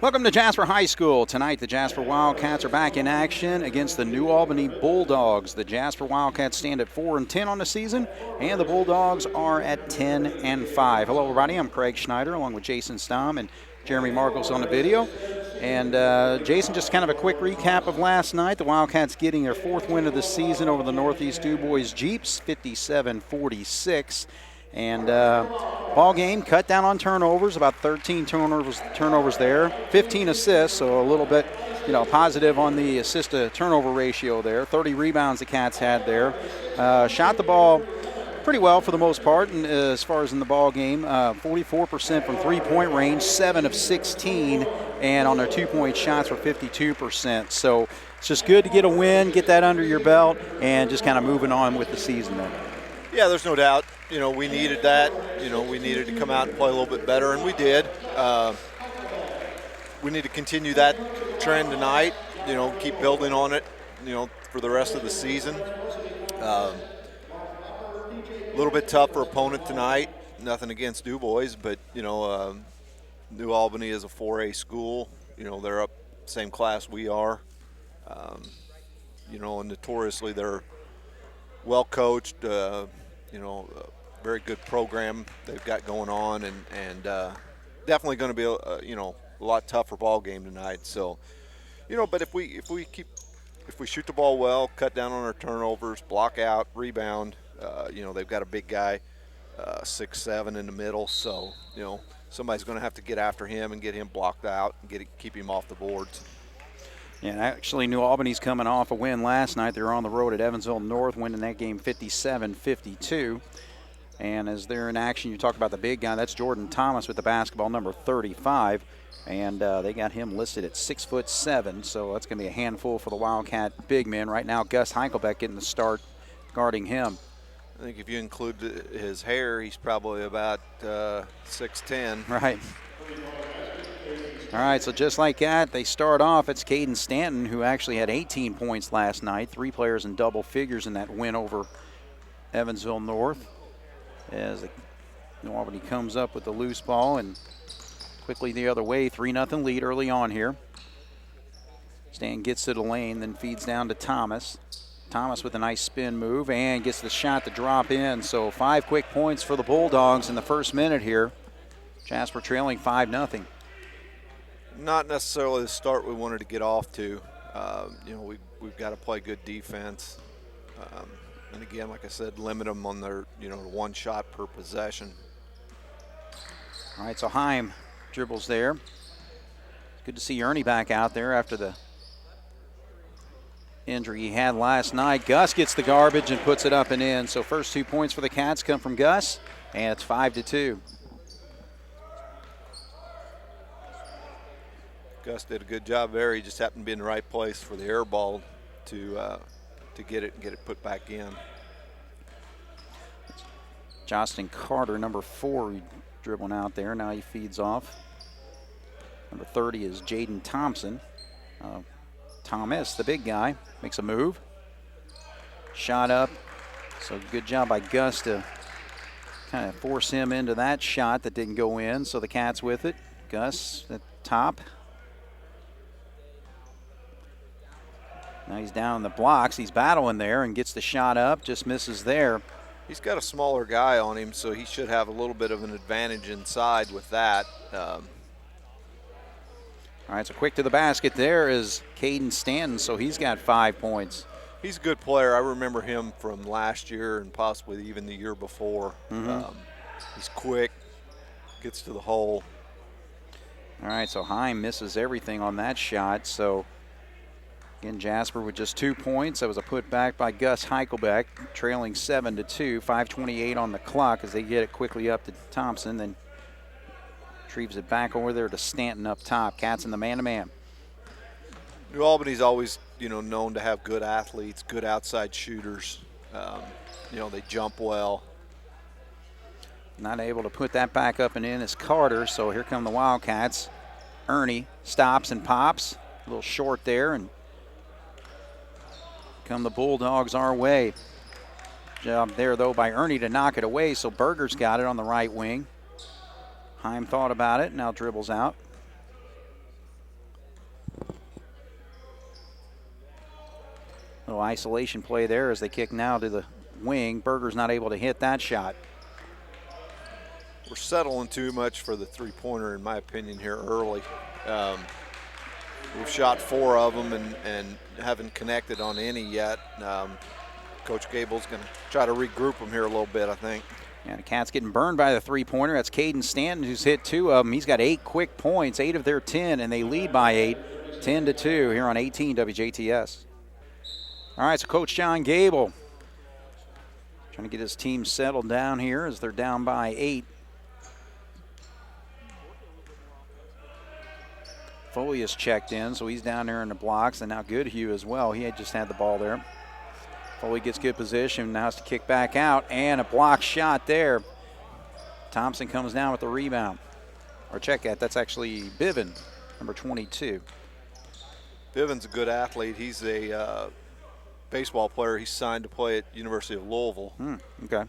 Welcome to Jasper High School. Tonight, the Jasper Wildcats are back in action against the New Albany Bulldogs. The Jasper Wildcats stand at 4-10 on the season, and the Bulldogs are at 10-5. Hello, everybody. I'm Craig Schneider, along with Jason Stom and Jeremy Marcos on the video. And Jason, just kind of a quick recap of last night. The Wildcats getting their fourth win of the season over the Northeast DuBois Jeeps, 57-46. And ball game cut down on turnovers, about 13 turnovers there, 15 assists, so a little bit, positive on the assist to turnover ratio there. 30 rebounds the Cats had there. Shot the ball pretty well for the most part, and as far as in the ball game, 44% from three-point range, 7 of 16, and on their two-point shots were 52%. So it's just good to get a win, get that under your belt, and just kind of moving on with the season then. Yeah, there's no doubt. We needed that. We needed to come out and play a little bit better, and we did. We need to continue that trend tonight, keep building on it, for the rest of the season. A little bit tougher opponent tonight. Nothing against DuBois, but, New Albany is a 4A school. They're up same class we are. And notoriously they're well coached, very good program they've got going on, and definitely going to be a lot tougher ball game tonight. So, but if we shoot the ball well, cut down on our turnovers, block out, rebound, they've got a big guy, 6'7" in the middle. So somebody's going to have to get after him and get him blocked out and keep him off the boards. Yeah, actually, New Albany's coming off a win last night. They were on the road at Evansville North, winning that game 57-52. And as they're in action, you talk about the big guy. That's Jordan Thomas with the basketball, number 35. And they got him listed at 6'7", so that's going to be a handful for the Wildcat big men. Right now, Gus Heichelbeck getting the start guarding him. I think if you include his hair, he's probably about 6'10". Right. All right, so just like that, they start off. It's Caden Stanton, who actually had 18 points last night. 3 players in double figures in that win over Evansville North. As New Albany comes up with the loose ball and quickly the other way, 3-0 lead early on here. Stanton gets to the lane, then feeds down to Thomas. Thomas with a nice spin move and gets the shot to drop in. So 5 quick points for the Bulldogs in the first minute here. Jasper trailing 5-0. Not necessarily the start we wanted to get off to. We've got to play good defense. And again, like I said, limit them on their, one shot per possession. All right, so Heim dribbles there. Good to see Ernie back out there after the injury he had last night. Gus gets the garbage and puts it up and in. So first 2 points for the Cats come from Gus, and it's 5-2. Gus did a good job there. He just happened to be in the right place for the air ball to get it and get it put back in. Justin Carter, number 4, dribbling out there. Now he feeds off. Number 30 is Jaden Thompson. Thomas, the big guy, makes a move. Shot up. So good job by Gus to kind of force him into that shot that didn't go in. So the Cats with it. Gus at top. Now he's down in the blocks. He's battling there and gets the shot up, just misses there. He's got a smaller guy on him, so he should have a little bit of an advantage inside with that. All right, so quick to the basket there is Caden Stanton, so he's got 5 points. He's a good player. I remember him from last year and possibly even the year before. He's quick, gets to the hole. All right, so Heim misses everything on that shot, so again, Jasper with just 2 points. That was a putback by Gus Heichelbeck, trailing 7-2, 5:28 on the clock as they get it quickly up to Thompson, then retrieves it back over there to Stanton up top. Cats in the man-to-man. New Albany's always, known to have good athletes, good outside shooters. They jump well. Not able to put that back up and in is Carter, so here come the Wildcats. Ernie stops and pops. A little short there, and come the Bulldogs our way. Job there, though, by Ernie to knock it away, so Berger's got it on the right wing. Heim thought about it, now dribbles out. Little isolation play there as they kick now to the wing. Berger's not able to hit that shot. We're settling too much for the three-pointer, in my opinion, here early. We've shot 4 of them and haven't connected on any yet. Coach Gable's going to try to regroup them here a little bit, I think. And the Cats getting burned by the three-pointer. That's Caden Stanton, who's hit 2 of them. He's got 8 quick points, 8 of their 10, and they lead by 8, 10-2 here on 18 WJTS. All right, so Coach John Gable trying to get his team settled down here as they're down by 8. Foley is checked in, so he's down there in the blocks, and now Goodhue as well. He had just had the ball there. Foley gets good position, now has to kick back out, and a block shot there. Thompson comes down with the rebound. Or check that, that's actually Biven, number 22. Biven's a good athlete. He's a baseball player. He's signed to play at University of Louisville. Okay.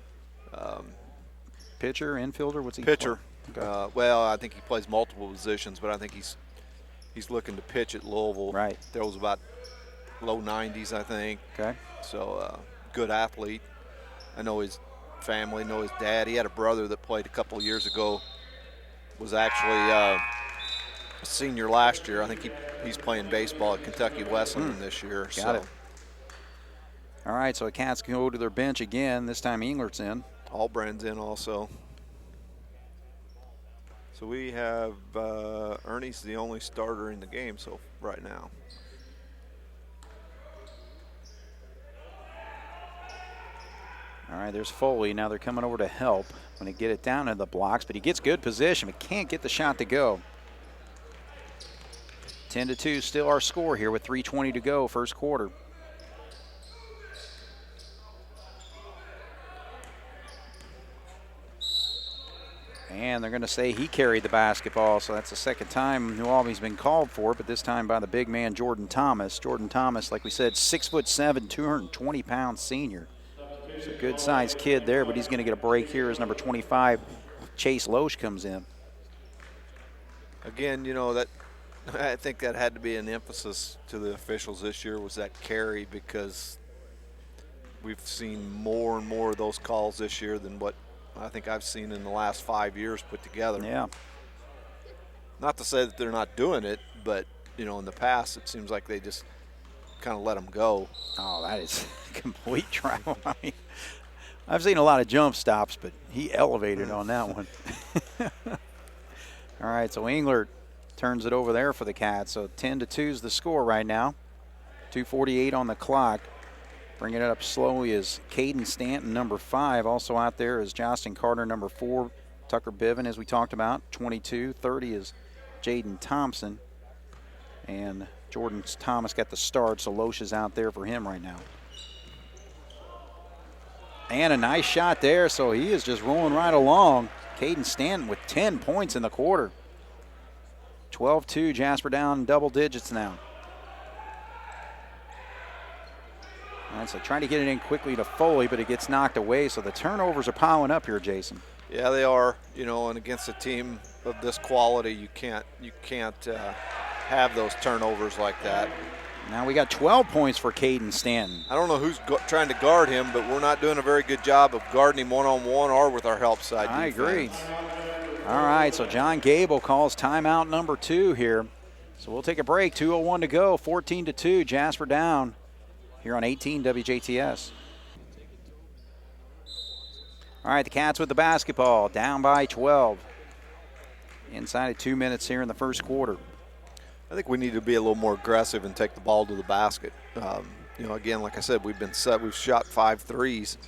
Pitcher, infielder, what's he Pitcher. Okay. Well, I think he plays multiple positions, but I think he's looking to pitch at Louisville. Right. There was about low 90s, I think. Okay. So good athlete. I know his family, know his dad. He had a brother that played a couple of years ago, was actually a senior last year. I think he's playing baseball at Kentucky Wesleyan this year. Got it. All right, so the Cats can go to their bench again. This time Englert's in. Allbrand's in also. So we have Ernie's the only starter in the game right now. All right, there's Foley. Now they're coming over to help when they get it down in the blocks, but he gets good position but can't get the shot to go. 10-2 still our score here with 3:20 to go, first quarter. And they're going to say he carried the basketball, so that's the second time New Albany's been called for, but this time by the big man, Jordan Thomas. Jordan Thomas, like we said, 6'7", 220-pound senior. It's a good-sized kid there, but he's going to get a break here as number 25, Chase Loesch, comes in. Again, that I think that had to be an emphasis to the officials this year, was that carry, because we've seen more and more of those calls this year than what I think I've seen in the last 5 years put together. Yeah. Not to say that they're not doing it, but, in the past it seems like they just kind of let them go. Oh, that is complete travel. I mean, I've seen a lot of jump stops, but he elevated on that one. All right, so Englert turns it over there for the Cats. So 10-2 is the score right now. 2:48 on the clock. Bringing it up slowly is Caden Stanton, number 5. Also out there is Justin Carter, number 4. Tucker Biven, as we talked about, 22. 30 is Jaden Thompson. And Jordan Thomas got the start, so Loesch is out there for him right now. And a nice shot there, so he is just rolling right along. Caden Stanton with 10 points in the quarter. 12-2, Jasper down double digits now. All right, so trying to get it in quickly to Foley, but it gets knocked away, so the turnovers are piling up here, Jason. Yeah, they are. And against a team of this quality, you can't have those turnovers like that. Now we got 12 points for Caden Stanton. I don't know who's trying to guard him, but we're not doing a very good job of guarding him one-on-one or with our help side defense. I agree. All right, so John Gable calls timeout number 2 here. So we'll take a break. 2:01 to go. 14-2. Jasper down here on 18 WJTS. All right, the Cats with the basketball, down by 12. Inside of 2 minutes here in the first quarter. I think we need to be a little more aggressive and take the ball to the basket. Again, like I said, we've shot 5 threes.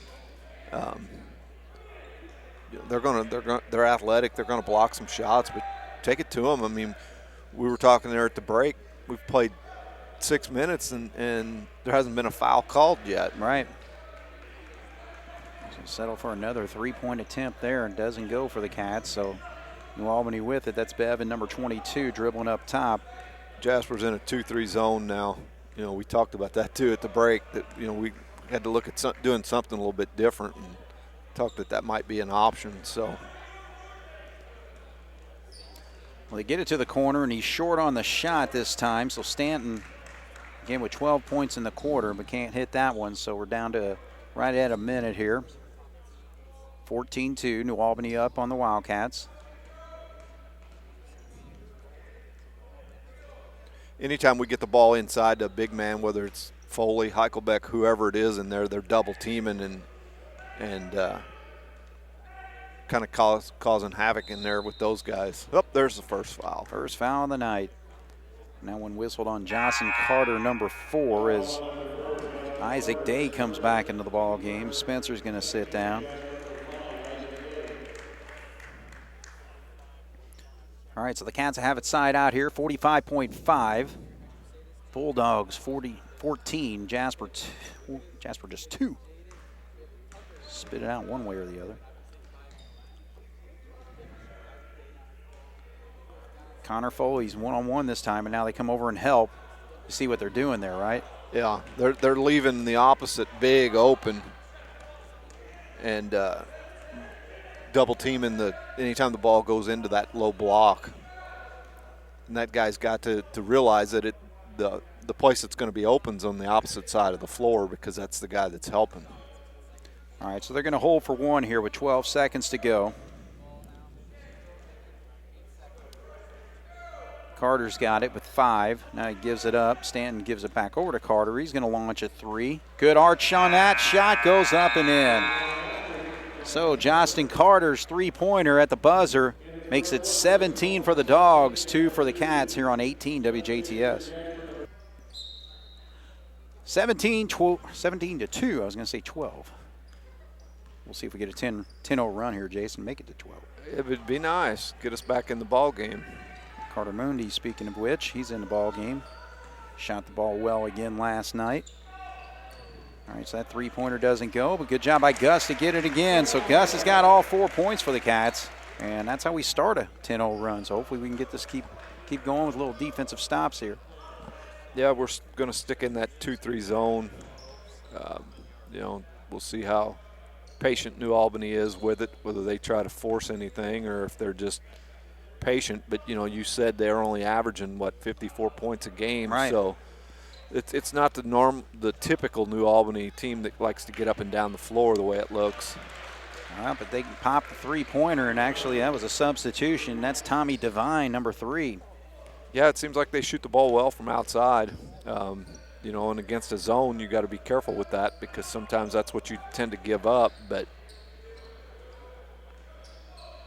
They're athletic. They're gonna block some shots, but take it to them. I mean, we were talking there at the break. We've played 6 minutes and there hasn't been a foul called yet. Right. So settle for another 3-point attempt there, and doesn't go for the Cats. So New Albany with it. That's Bevan, number 22, dribbling up top. Jasper's in a 2-3 zone now. We talked about that too at the break, that we had to look at doing something a little bit different, and talked that might be an option. So well, they get it to the corner, and he's short on the shot this time. So Stanton Again, with 12 points in the quarter, but can't hit that one, so we're down to right at a minute here. 14-2, New Albany up on the Wildcats. Anytime we get the ball inside a big man, whether it's Foley, Heichelbeck, whoever it is in there, they're double teaming and kind of causing havoc in there with those guys. Oh, there's the first foul. First foul of the night. Now one whistled on Jocelyn Carter, number 4, as Isaac Day comes back into the ball game. Spencer's going to sit down. All right, so the Cats have it side out here, 45.5. Bulldogs 14, Jasper just 2. Spit it out one way or the other. Connor Foley's one-on-one this time, and now they come over and help. You see what they're doing there, right? Yeah, they're leaving the opposite big open and double teaming anytime the ball goes into that low block. And that guy's got to realize that the place that's going to be open is on the opposite side of the floor because that's the guy that's helping. All right, so they're going to hold for one here with 12 seconds to go. Carter's got it with 5. Now he gives it up. Stanton gives it back over to Carter. He's going to launch a 3. Good arch on that. Shot goes up and in. So Justin Carter's three-pointer at the buzzer makes it 17 for the Dogs, 2 for the Cats here on 18 WJTS. 17 to 2. I was going to say 12. We'll see if we get a 10-0 run here, Jason. Make it to 12. It would be nice. Get us back in the ball game. Carter Moondy, speaking of which, he's in the ball game. Shot the ball well again last night. All right, so that three-pointer doesn't go, but good job by Gus to get it again. So Gus has got all 4 points for the Cats, and that's how we start a 10-0 run. So hopefully we can get this keep going with little defensive stops here. Yeah, we're going to stick in that 2-3 zone. We'll see how patient New Albany is with it, whether they try to force anything or if they're just patient. But, you said they're only averaging, 54 points a game. Right. So it's not the typical New Albany team that likes to get up and down the floor the way it looks. Well, but they can pop the three-pointer, and actually that was a substitution. That's Tommy Devine, number 3. Yeah, it seems like they shoot the ball well from outside. And against a zone, you got to be careful with that because sometimes that's what you tend to give up. But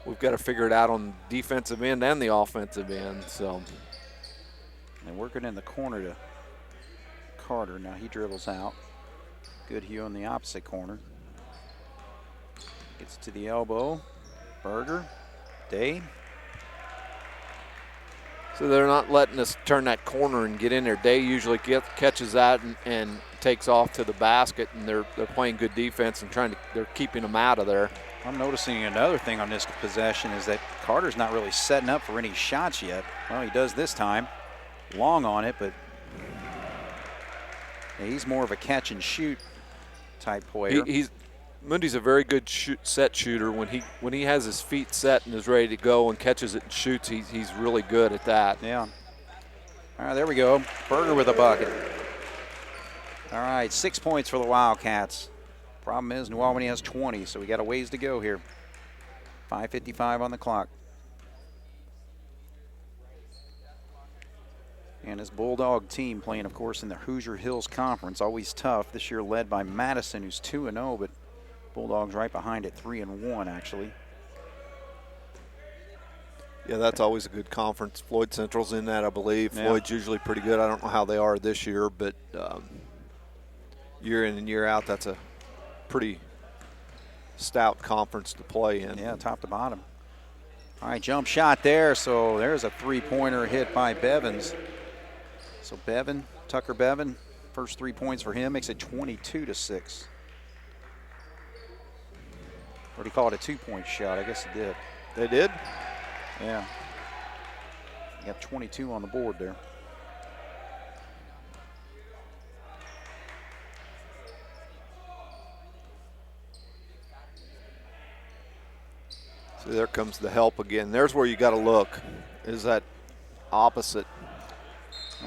we've got to figure it out on the defensive end and the offensive end. So, and working in the corner to Carter. Now he dribbles out. Good Hugh in the opposite corner. Gets to the elbow. Berger. Day. So they're not letting us turn that corner and get in there. Day usually catches that and takes off to the basket, and they're playing good defense and they're keeping them out of there. I'm noticing another thing on this possession is that Carter's not really setting up for any shots yet. Well, he does this time. Long on it, but he's more of a catch and shoot type player. Mundy's a very good set shooter. When he has his feet set and is ready to go and catches it and shoots, he's really good at that. Yeah. All right, there we go. Berger with a bucket. All right, 6 points for the Wildcats. Problem is New Albany has 20, so we got a ways to go here. 5:55 on the clock. And his Bulldog team playing, of course, in the Hoosier Hills Conference. Always tough. This year led by Madison, who's 2-0, but Bulldogs right behind at 3-1, actually. Yeah, that's always a good conference. Floyd Central's in that, I believe. Yeah. Floyd's usually pretty good. I don't know how they are this year, but year in and year out, that's a pretty stout conference to play in. Yeah, top to bottom. All right, jump shot there. So there's a three-pointer hit by Bevins. So Tucker Bevan, first 3 points for him, makes it 22-6. Or do you call it a 2-point shot? I guess it did. They did? Yeah. You got 22 on the board there. So there comes the help again. There's where you got to look, is that opposite.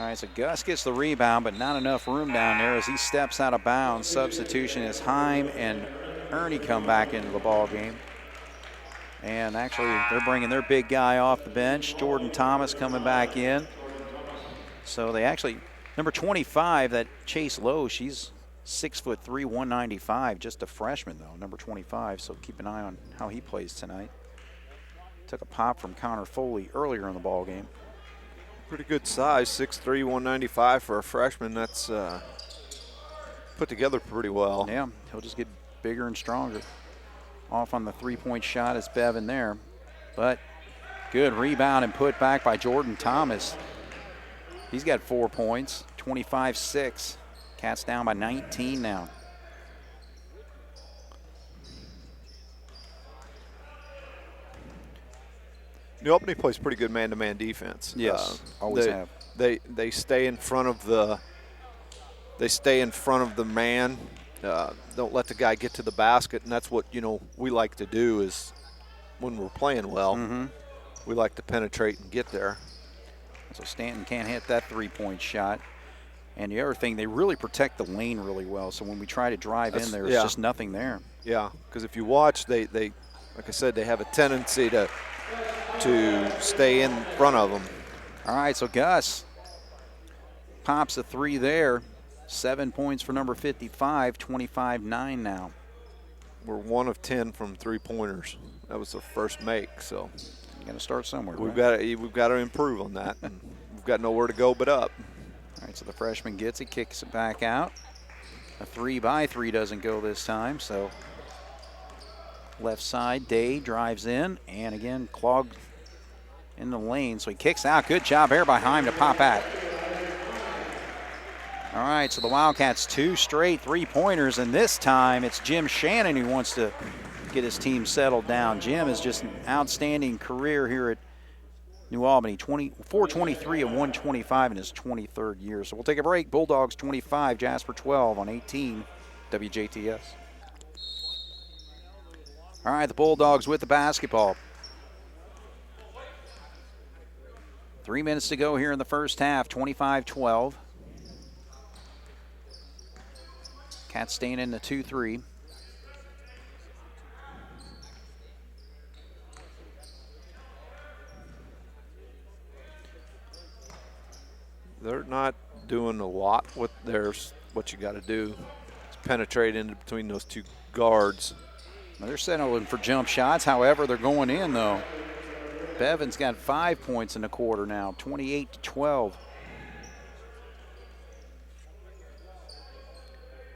All right, so Gus gets the rebound, but not enough room down there as he steps out of bounds. Substitution is Heim and Ernie come back into the ball game. And actually, they're bringing their big guy off the bench. Jordan Thomas coming back in. So they actually, number 25, that Chase Lowe, she's 6'3", 195, just a freshman though, number 25. So keep an eye on how he plays tonight. Took a pop from Connor Foley earlier in the ball game. Pretty good size, 6'3", 195 for a freshman. That's put together pretty well. Yeah, he'll just get bigger and stronger. Off on the three-point shot is Bevan there. But good rebound and put back by Jordan Thomas. He's got 4 points, 25-6. Cats down by 19 now. New Albany plays pretty good man-to-man defense. Yes, always have. They stay in front of the man. Don't let the guy get to the basket, and that's what we like to do is when we're playing well. We like to penetrate and get there. So Stanton can't hit that three-point shot. And the other thing, they really protect the lane really well. So when we try to drive in there, it's just nothing there. Yeah, because if you watch, they like I said, they have a tendency to stay in front of them. All right, so Gus pops a three there. 7 points for number 55, 25-9 now. We're 1 of 10 from three-pointers. That was the first make, so you got to start somewhere. We've got to improve on that. And we've got nowhere to go but up. All right, so the freshman gets it, kicks it back out. A 3x3 doesn't go this time, so left side, Day drives in, and again, clogged in the lane, so he kicks out. Good job there by Heim to pop back. All right, so the Wildcats 2 straight three-pointers, and this time it's Jim Shannon who wants to get his team settled down. Jim is just an outstanding career here at New Albany, 423 and 125 in his 23rd year. So we'll take a break. Bulldogs 25, Jasper 12 on 18 WJTS. All right, the Bulldogs with the basketball. 3 minutes to go here in the first half, 25-12. Cats staying in the 2-3. They're not doing a lot with what you got to do is penetrate into between those two guards. Now they're settling for jump shots. However, they're going in, though. Bevan's got 5 points in the quarter now, 28-12.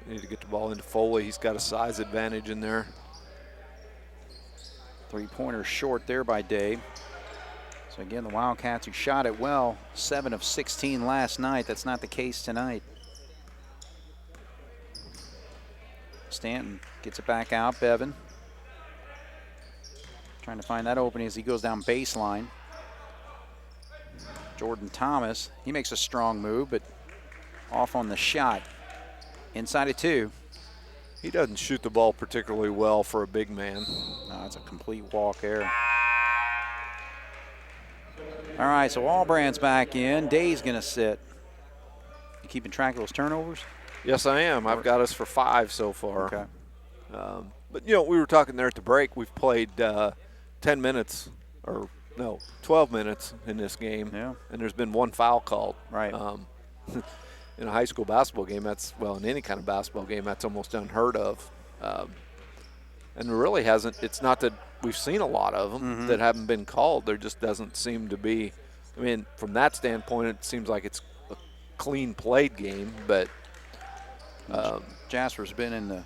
Need to get the ball into Foley. He's got a size advantage in there. Three-pointer short there by Day. So again, the Wildcats who shot it well, 7 of 16 last night. That's not the case tonight. Stanton gets it back out. Bevan trying to find that opening as he goes down baseline. Jordan Thomas, he makes a strong move, but off on the shot. Inside of 2. He doesn't shoot the ball particularly well for a big man. No, it's a complete walk there. All right, so Albrand's back in. Day's going to sit. You keeping track of those turnovers? Yes, I am. I've got us for 5 so far. Okay. But, we were talking there at the break. We've played 10 minutes or, no, 12 minutes in this game. Yeah. And there's been 1 foul called. Right. In a high school basketball game, in any kind of basketball game, that's almost unheard of. And there really hasn't, it's not that we've seen a lot of them that haven't been called. There just doesn't seem to be, from that standpoint, it seems like it's a clean played game, but. Jasper's been in the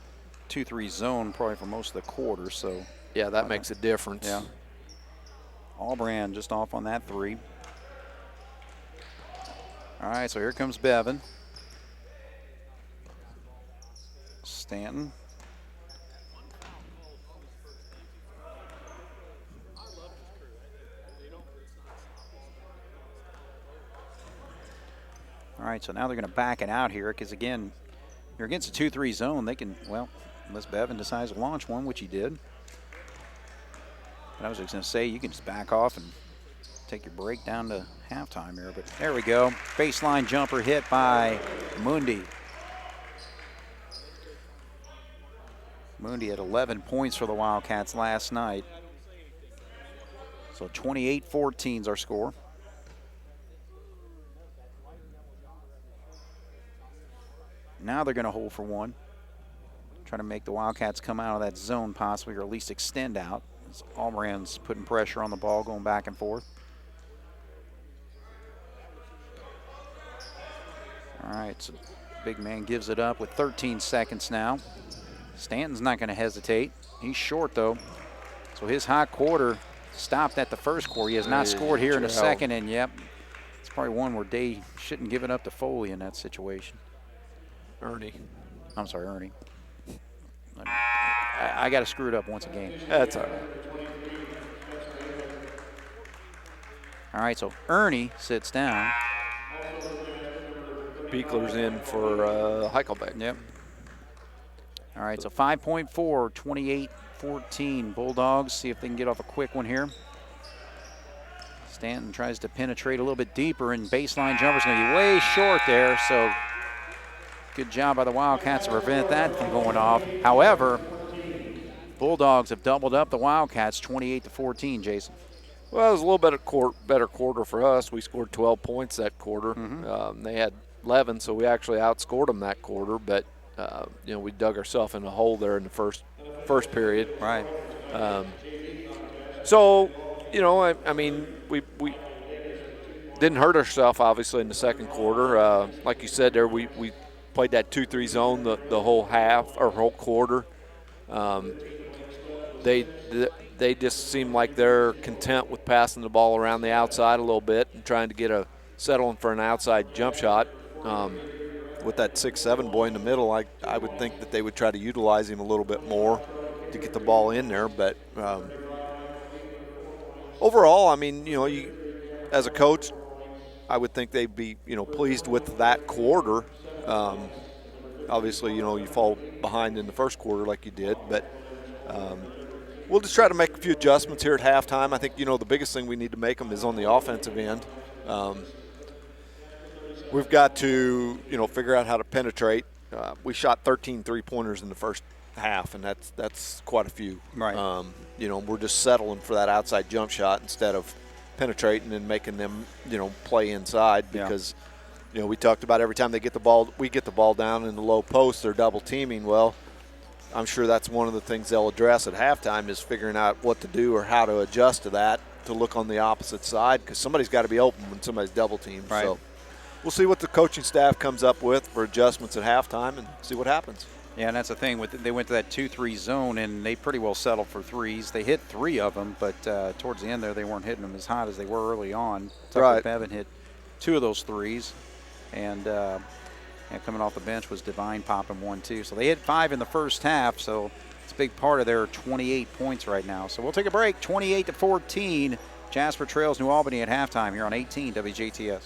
2-3 zone probably for most of the quarter, so. Yeah, that makes a difference. Yeah. Albrand just off on that 3. All right, so here comes Bevan. Stanton. All right, so now they're going to back it out here because, again, you're against a 2-3 zone. They can, unless Bevan decides to launch one, which he did. But I was just going to say, you can just back off and take your break down to halftime here, but there we go. Baseline jumper hit by Mundi. Mundi had 11 points for the Wildcats last night. So 28-14 is our score. Now they're going to hold for one. Trying to make the Wildcats come out of that zone possibly, or at least extend out. As Almiran's putting pressure on the ball, going back and forth. All right, so big man gives it up with 13 seconds now. Stanton's not going to hesitate. He's short, though. So his hot quarter stopped at the first quarter. He has not scored here in the second, and yep, it's probably one where Day shouldn't give it up to Foley in that situation. Ernie. I'm sorry, Ernie. I got to screw it up once a game. That's all right. All right, so Ernie sits down. Beekler's in for Heichelbeck. Yep. All right, so 5.4, 28-14. Bulldogs, see if they can get off a quick one here. Stanton tries to penetrate a little bit deeper, and baseline jumper's going to be way short there, so good job by the Wildcats to prevent that from going off. However, Bulldogs have doubled up the Wildcats 28-14, Jason. Well, it was a little bit better quarter for us. We scored 12 points that quarter. They had 11, so we actually outscored them that quarter, but we dug ourselves in a hole there in the first period. Right. So, I mean, we didn't hurt ourselves, obviously, in the second quarter. Like you said there, we played that 2-3 zone the whole half or whole quarter. They just seem like they're content with passing the ball around the outside a little bit and trying to get settling for an outside jump shot. With that 6'7" boy in the middle, I would think that they would try to utilize him a little bit more to get the ball in there. But overall, I mean, you as a coach, I would think they'd be, pleased with that quarter. Obviously, you fall behind in the first quarter like you did, but we'll just try to make a few adjustments here at halftime. I think, the biggest thing we need to make them is on the offensive end. We've got to, figure out how to penetrate. We shot 13 three-pointers in the first half, and that's quite a few. Right. We're just settling for that outside jump shot instead of penetrating and making them, play inside because, we talked about every time we get the ball down in the low post, they're double teaming. Well, I'm sure that's one of the things they'll address at halftime is figuring out what to do or how to adjust to that, to look on the opposite side, because somebody's got to be open when somebody's double teamed. Right. So we'll see what the coaching staff comes up with for adjustments at halftime and see what happens. Yeah, and that's the thing. They went to that 2-3 zone, and they pretty well settled for threes. They hit 3 of them, but towards the end there, they weren't hitting them as hot as they were early on. Tucker Bevan hit 2 of those threes, and coming off the bench was Devine popping 1 too. So they hit 5 in the first half, so it's a big part of their 28 points right now. So we'll take a break. 28-14, Jasper trails New Albany at halftime here on 18 WJTS.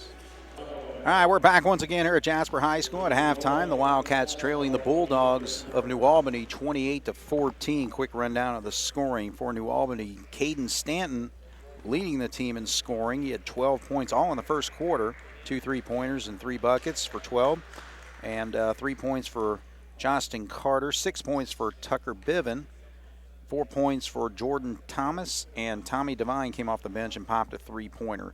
All right, we're back once again here at Jasper High School at halftime. The Wildcats trailing the Bulldogs of New Albany 28-14. Quick rundown of the scoring for New Albany. Caden Stanton leading the team in scoring. He had 12 points all in the first quarter. 2 3-pointers and 3 buckets for 12. And 3 points for Justin Carter. 6 points for Tucker Biven. 4 points for Jordan Thomas. And Tommy Devine came off the bench and popped a 3-pointer.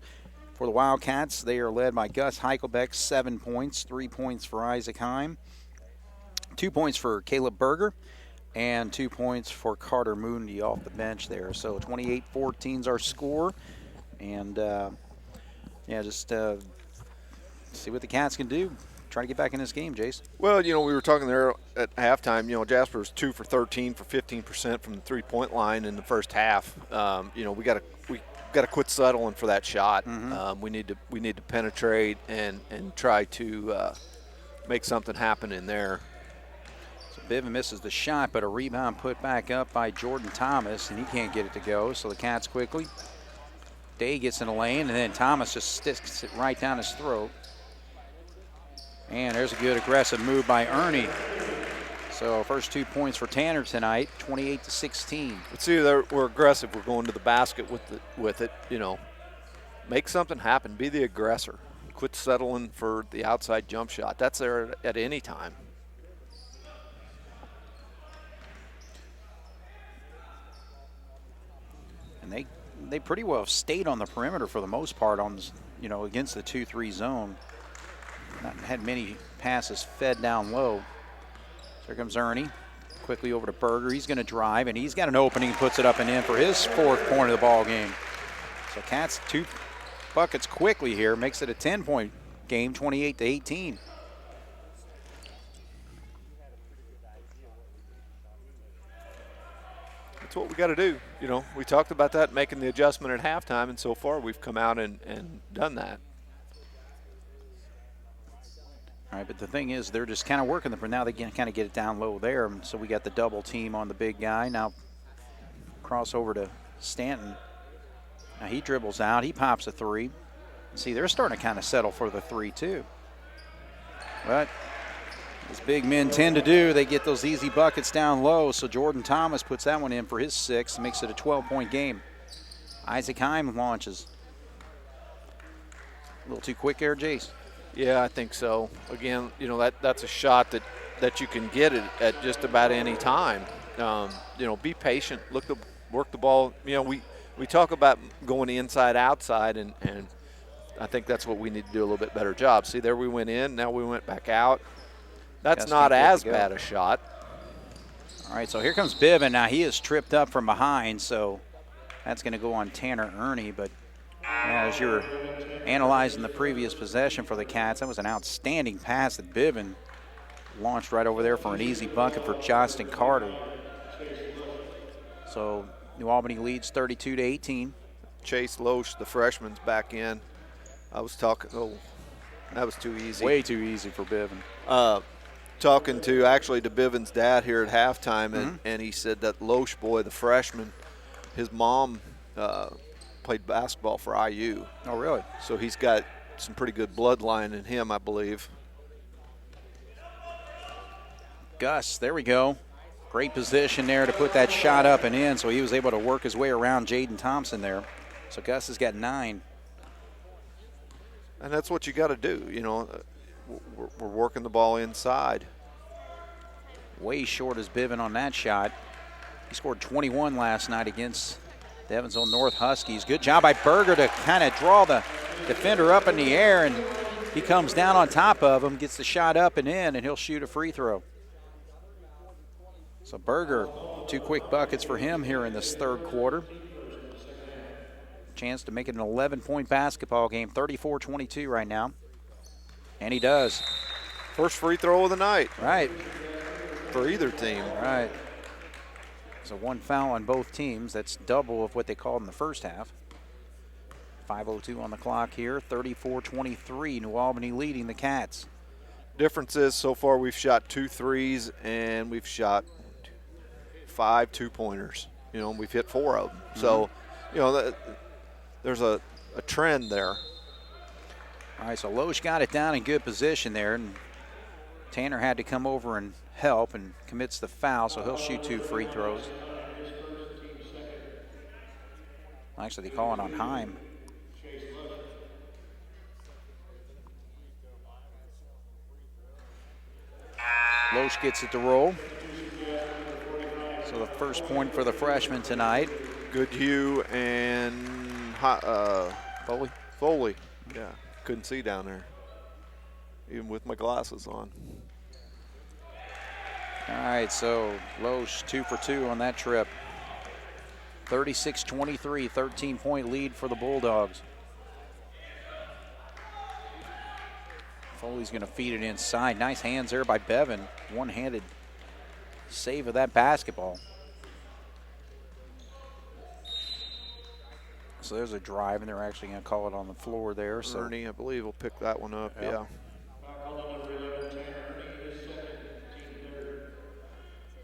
For the Wildcats, they are led by Gus Heichelbeck, 7 points, 3 points for Isaac Heim, 2 points for Caleb Berger, and 2 points for Carter Mundi off the bench there. So 28-14 is our score. And, just see what the Cats can do. Try to get back in this game, Jason. Well, we were talking there at halftime. Jasper was 2 for 13 for 15% from the three-point line in the first half. We got to quit settling for that shot. We need to penetrate and try to make something happen in there. So Biven misses the shot, but a rebound put back up by Jordan Thomas, and he can't get it to go. So the Cats quickly. Day gets in the lane, and then Thomas just sticks it right down his throat. And there's a good aggressive move by Ernie. So first 2 points for Tanner tonight, 28-16. Let's see, we're aggressive. We're going to the basket with it. make something happen. Be the aggressor. Quit settling for the outside jump shot. That's there at any time. And they pretty well stayed on the perimeter for the most part on, against the 2-3 zone. Not had many passes fed down low. So here comes Ernie. Quickly over to Berger. He's going to drive, and he's got an opening, puts it up and in for his 4th point of the ball game. So Cats 2 buckets quickly here, makes it a 10-point game, 28-18. That's what we got to do. We talked about that, making the adjustment at halftime, and so far we've come out and done that. All right, but the thing is, they're just kind of working now they can kind of get it down low there. So we got the double team on the big guy. Now cross over to Stanton. Now he dribbles out. He pops a 3. See, they're starting to kind of settle for the 3 too. But as big men tend to do, they get those easy buckets down low. So Jordan Thomas puts that one in for his 6th, makes it a 12-point game. Isaac Heim launches. A little too quick there, Jace. Yeah, I think so. Again, that's a shot that you can get it at just about any time. Be patient. Work the ball. We talk about going inside, outside, and I think that's what we need to do a little bit better job. See, there we went in. Now we went back out. That's not as bad a shot. All right, so here comes Biven. Now he is tripped up from behind, so that's going to go on Tanner Ernie, but as you're analyzing the previous possession for the Cats, that was an outstanding pass that Biven launched right over there for an easy bucket for Justin Carter. So New Albany leads 32-18. Chase Loesch, the freshman's back in. I was talking, that was too easy. Way too easy for Biven. Talking to Biven's dad here at halftime, and he said that Loesch boy, the freshman, his mom played basketball for IU. Oh, really? So he's got some pretty good bloodline in him, I believe. Gus, there we go. Great position there to put that shot up and in, so he was able to work his way around Jaden Thompson there. So Gus has got 9. And that's what you got to do. We're working the ball inside. Way short is Biven on that shot. He scored 21 last night against the Evansville North Huskies. Good job by Berger to kind of draw the defender up in the air, and he comes down on top of him, gets the shot up and in, and he'll shoot a free throw. So Berger, 2 quick buckets for him here in this 3rd quarter. Chance to make it an 11-point basketball game, 34-22 right now. And he does. First free throw of the night. Right. For either team. Right. So 1 foul on both teams. That's double of what they called in the first half. 5:02 on the clock here, 34-23. New Albany leading the Cats. Difference is so far we've shot 2 threes and we've shot 5 2-pointers. We've hit 4 of them. So, there's a trend there. All right, so Loesch got it down in good position there, and Tanner had to come over and help and commits the foul, so he'll shoot 2 free throws. Actually, they call it on Heim. Loesch gets it to roll. So the first point for the freshman tonight. Goodhue and Foley. Yeah, couldn't see down there, even with my glasses on. All right, so Loesch 2 for 2 on that trip. 36-23, 13-point lead for the Bulldogs. Foley's going to feed it inside. Nice hands there by Bevan. One-handed save of that basketball. So there's a drive, and they're actually going to call it on the floor there. So Ernie, I believe, will pick that one up, yeah.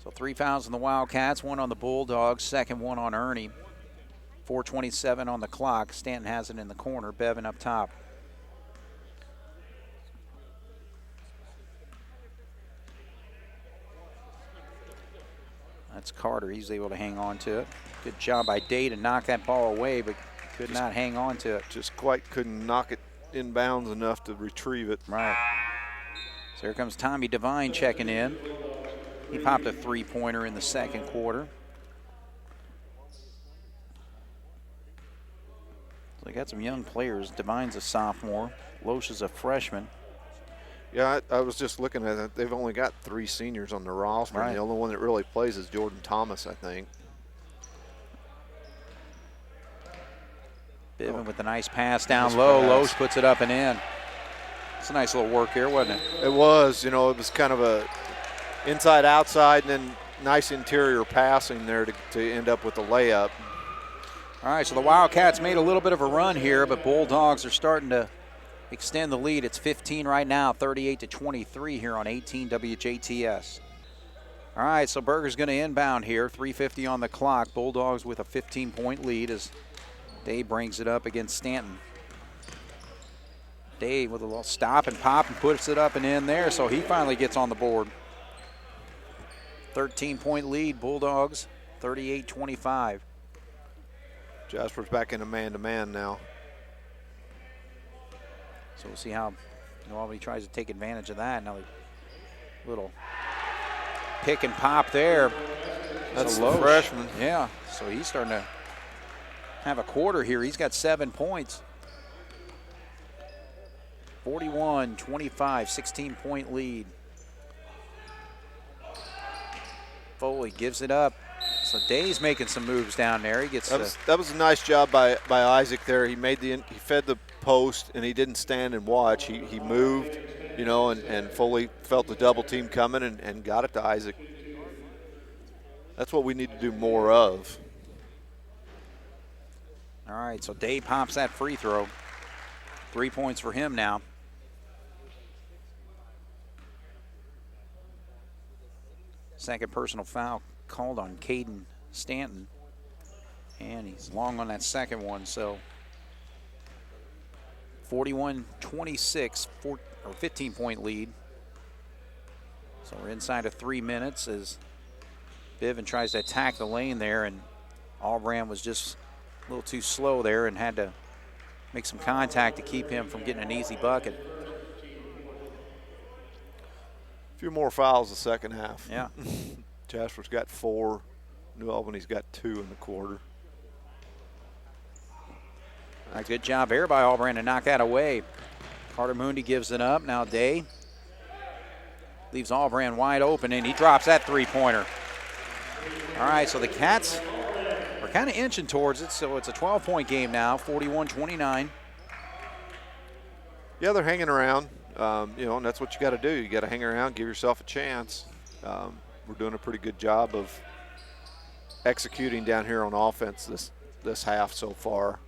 So 3 fouls on the Wildcats, 1 on the Bulldogs, second one on Ernie. 4:27 on the clock. Stanton has it in the corner. Bevan up top. That's Carter. He's able to hang on to it. Good job by Day to knock that ball away, but Could not hang on to it. Just quite couldn't knock it inbounds enough to retrieve it. Right. So here comes Tommy Devine checking in. He popped a three-pointer in the second quarter. So they got some young players. Devine's a sophomore. Loesch is a freshman. Yeah, I was just looking at it. They've only got 3 seniors on the roster. Right. And the only one that really plays is Jordan Thomas, I think. Biven with a nice pass down low. Loesch puts it up and in. It's a nice little work here, wasn't it? It was. It was kind of a inside-outside and then nice interior passing there to end up with a layup. All right, so the Wildcats made a little bit of a run here, but Bulldogs are starting to extend the lead. It's 15 right now, 38-23 here on 18 WJTS. All right, so Berger's going to inbound here, 3:50 on the clock. Bulldogs with a 15-point lead as Dave brings it up against Stanton. Dave with a little stop and pop and puts it up and in there, so he finally gets on the board. 13-point lead, Bulldogs, 38-25. Jasper's back in a man-to-man now. So we'll see how Albany tries to take advantage of that. Now, little pick and pop there. That's Loesch. the freshman. Yeah, so he's starting to have a quarter here. He's got 7 points. 41-25, 16-point lead. Foley gives it up. So Day's making some moves down there. He gets that was a nice job by Isaac there. He fed the post and he didn't stand and watch. He moved, and Foley felt the double team coming and got it to Isaac. That's what we need to do more of. All right, so Day pops that free throw. 3 points for him now. Second personal foul called on Caden Stanton. And he's long on that second one, so 41-26, 15-point lead. So we're inside of 3 minutes as Biven tries to attack the lane there, and Albran was just a little too slow there and had to make some contact to keep him from getting an easy bucket. A few more fouls the second half. Yeah. Jasper's got 4. New Albany's got 2 in the quarter. A good job there by Albran to knock that away. Carter Mooney gives it up. Now Day leaves Albran wide open, and he drops that three-pointer. All right, so the Cats are kind of inching towards it, so it's a 12-point game now, 41-29. Yeah, they're hanging around, and that's what you got to do. You got to hang around, give yourself a chance. We're doing a pretty good job of executing down here on offense this half so far.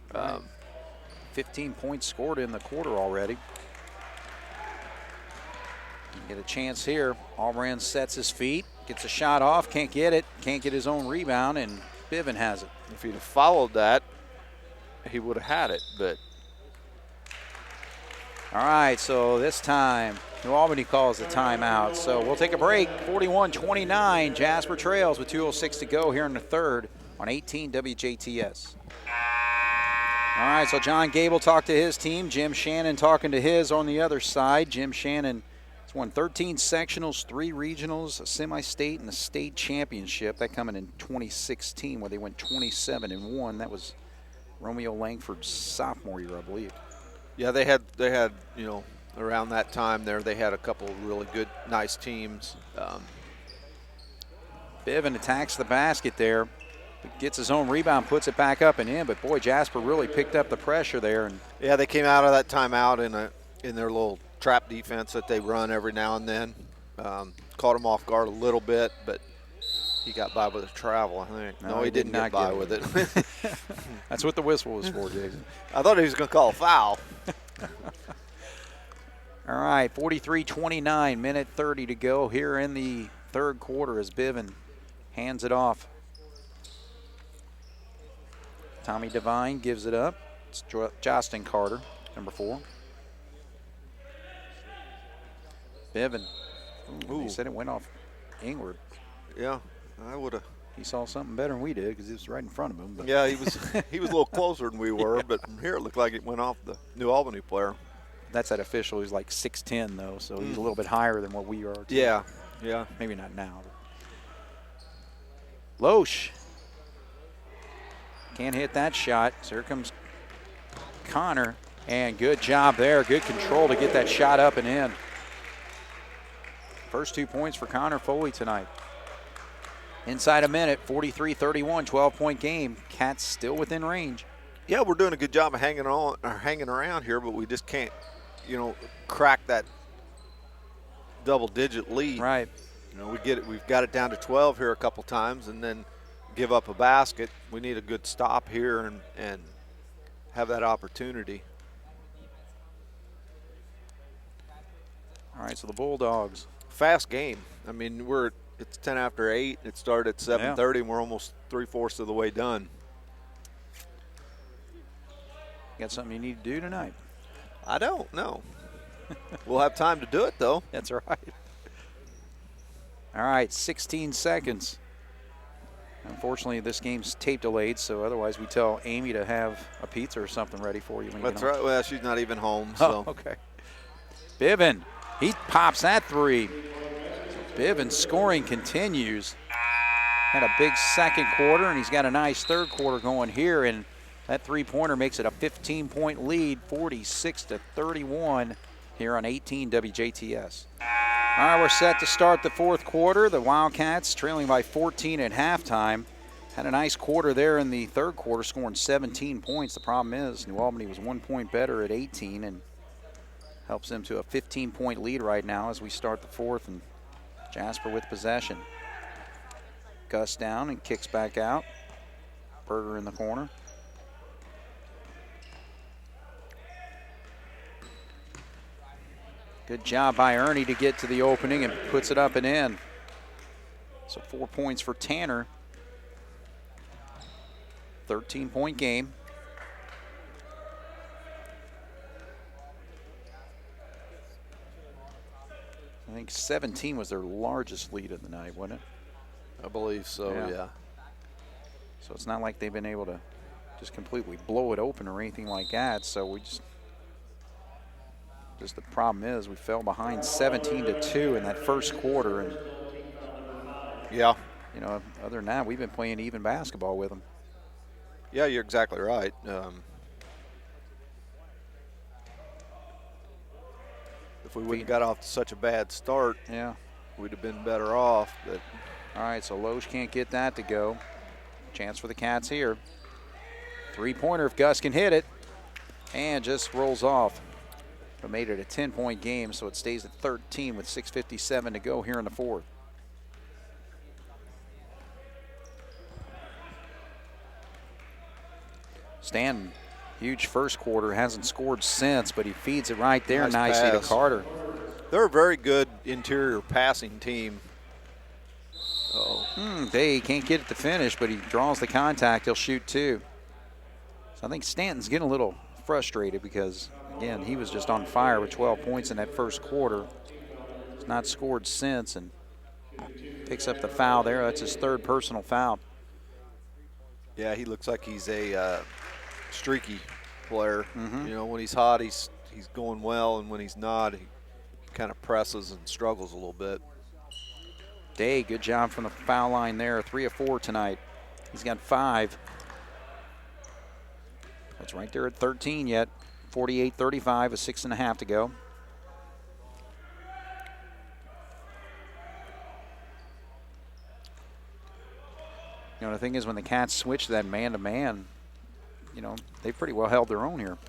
15 points scored in the quarter already. Get a chance here. Albran sets his feet, gets a shot off, can't get it, can't get his own rebound, and Biven has it. If he'd have followed that, he would have had it, but. All right, so this time, New Albany calls the timeout. So we'll take a break. 41-29, Jasper trails with 2:06 to go here in the third on 18 WJTS. All right, so John Gable talked to his team. Jim Shannon talking to his on the other side. Jim Shannon has won 13 sectionals, 3 regionals, a semi-state, and a state championship. That coming in 2016 where they went 27-1. That was Romeo Langford's sophomore year, I believe. Yeah, they had around that time there, they had a couple of really good, nice teams. Biven attacks the basket there. Gets his own rebound, puts it back up and in, but boy, Jasper really picked up the pressure there. And yeah, they came out of that timeout in their little trap defense that they run every now and then. Caught him off guard a little bit, but he got by with a travel, I think. No, he didn't get by with it. That's what the whistle was for, Jason. I thought he was going to call a foul. All right, 43-29, minute 30 to go here in the third quarter as Biven hands it off. Tommy Devine gives it up. It's Justin Carter, number 4. Biven. Ooh, he said it went off Ingward. Yeah, I would have He saw something better than we did because it was right in front of him. But. Yeah, he was a little closer than we were, but from here it looked like it went off the New Albany player. That's that official. He's like 6'10", though, so he's a little bit higher than what we are. Too. Yeah. Maybe not now. Loesch can't hit that shot. So here comes Connor, and good job there. Good control to get that shot up and in. First 2 points for Connor Foley tonight. Inside a minute, 43-31, 12-point game. Cats still within range. Yeah, we're doing a good job of hanging around here, but we just can't, crack that double-digit lead. Right. We've got it down to 12 here a couple times, and then give up a basket. We need a good stop here and have that opportunity. All right, so the Bulldogs. Fast game. I mean, it's 10 after 8. It started at 7:30, and we're almost 3/4 of the way done. Got something you need to do tonight? I don't know. We'll have time to do it, though. That's right. All right, 16 seconds. Unfortunately, this game's tape delayed, so otherwise we tell Amy to have a pizza or something ready for you when you That's get home. right. Well, she's not even home. So. Oh, okay. Bivin, he pops that three. So Bivin's scoring continues. Had a big second quarter, and he's got a nice third quarter going here, and that three-pointer makes it a 15-point lead, 46-31 here on 18 WJTS. All right, we're set to start the fourth quarter. The Wildcats trailing by 14 at halftime. Had a nice quarter there in the third quarter, scoring 17 points. The problem is New Albany was 1 point better at 18 and helps them to a 15-point lead right now as we start the fourth, and Jasper with possession. Gus down and kicks back out. Berger in the corner. Good job by Ernie to get to the opening and puts it up and in. So 4 points for Tanner. 13-point game. I think 17 was their largest lead of the night, wasn't it? I believe so, yeah. So it's not like they've been able to just completely blow it open or anything like that. So we just the problem is we fell behind 17-2 in that first quarter. And yeah, other than that, we've been playing even basketball with them. Yeah, you're exactly right. If we wouldn't got off to such a bad start, we'd have been better off. But all right, so Loesch can't get that to go. Chance for the Cats here. Three-pointer if Gus can hit it, and just rolls off. But made it a 10-point game, so it stays at 13 with 6:57 to go here in the fourth. Stanton, huge first quarter, hasn't scored since, but he feeds it right there nicely to Carter. They're a very good interior passing team. They can't get it to finish, but he draws the contact. He'll shoot two. So I think Stanton's getting a little frustrated because, again, he was just on fire with 12 points in that first quarter. He's not scored since and picks up the foul there. That's his third personal foul. Yeah, he looks like he's a streaky player. Mm-hmm. When he's hot, he's going well, and when he's not, he kind of presses and struggles a little bit. Day, good job from the foul line there. 3 of 4 tonight. He's got 5. That's right there at 13 yet. 48-35, a 6.5 to go. The thing is when the Cats switch to that man-to-man, they've pretty well held their own here.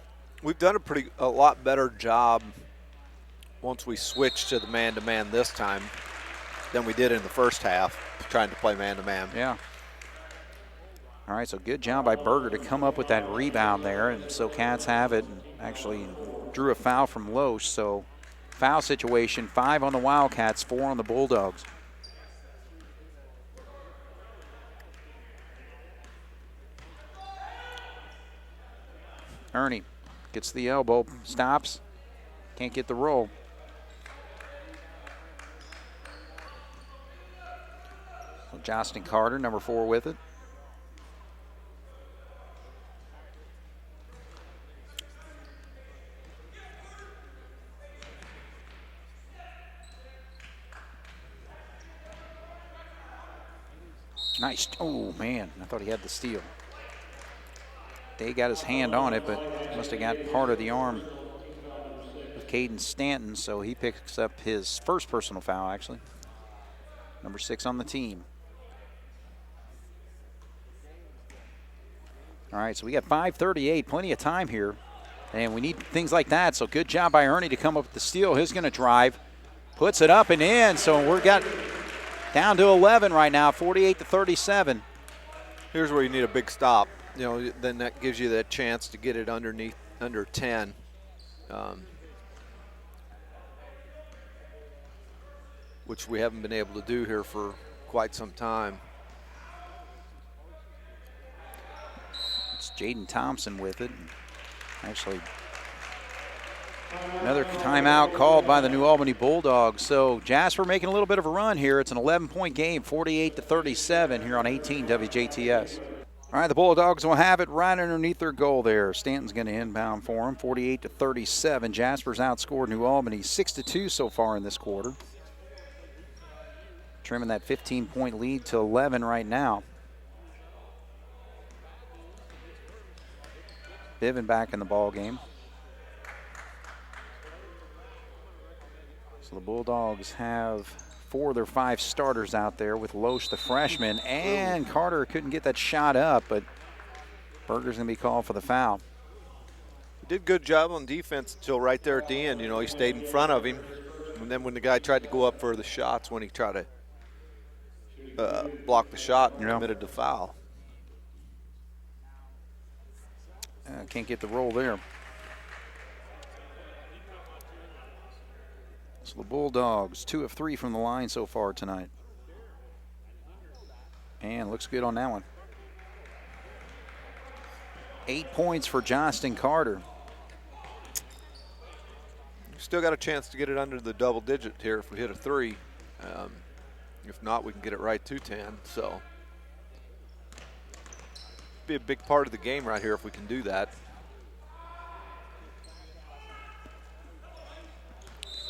We've done a lot better job once we switched to the man-to-man this time than we did in the first half, trying to play man-to-man. Yeah. All right, so good job by Berger to come up with that rebound there, and so Cats have it and actually drew a foul from Loesch. So foul situation, 5 on the Wildcats, 4 on the Bulldogs. Ernie gets the elbow, stops, can't get the roll. So Justin Carter, number 4, with it. Nice. Oh, man. I thought he had the steal. Day got his hand on it, but must have got part of the arm of Caden Stanton, so he picks up his first personal foul, actually. Number 6 on the team. All right, so we got 5:38, plenty of time here, and we need things like that, so good job by Ernie to come up with the steal. He's going to drive, puts it up and in, so we're got down to 11 right now, 48-37. Here's where you need a big stop. You know, then that gives you that chance to get it under 10. Which we haven't been able to do here for quite some time. It's Jaden Thompson with it. Actually, another timeout called by the New Albany Bulldogs. So Jasper making a little bit of a run here. It's an 11-point game, 48-37 here on 18 WJTS. All right, the Bulldogs will have it right underneath their goal there. Stanton's going to inbound for them, 48-37. Jasper's outscored New Albany 6-2 so far in this quarter. Trimming that 15-point lead to 11 right now. Biven back in the ball game. So the Bulldogs have 4 of their 5 starters out there with Loesch, the freshman, and Carter couldn't get that shot up, but Berger's going to be called for the foul. He did a good job on defense until right there at the end. You know, he stayed in front of him. And then when the guy tried to go up for the shots, when he tried to block the shot and committed the foul. Can't get the roll there. So the Bulldogs, 2 of 3 from the line so far tonight. And looks good on that one. 8 points for Justin Carter. Still got a chance to get it under the double digit here if we hit a 3. If not, we can get it right to 10. So be a big part of the game right here if we can do that.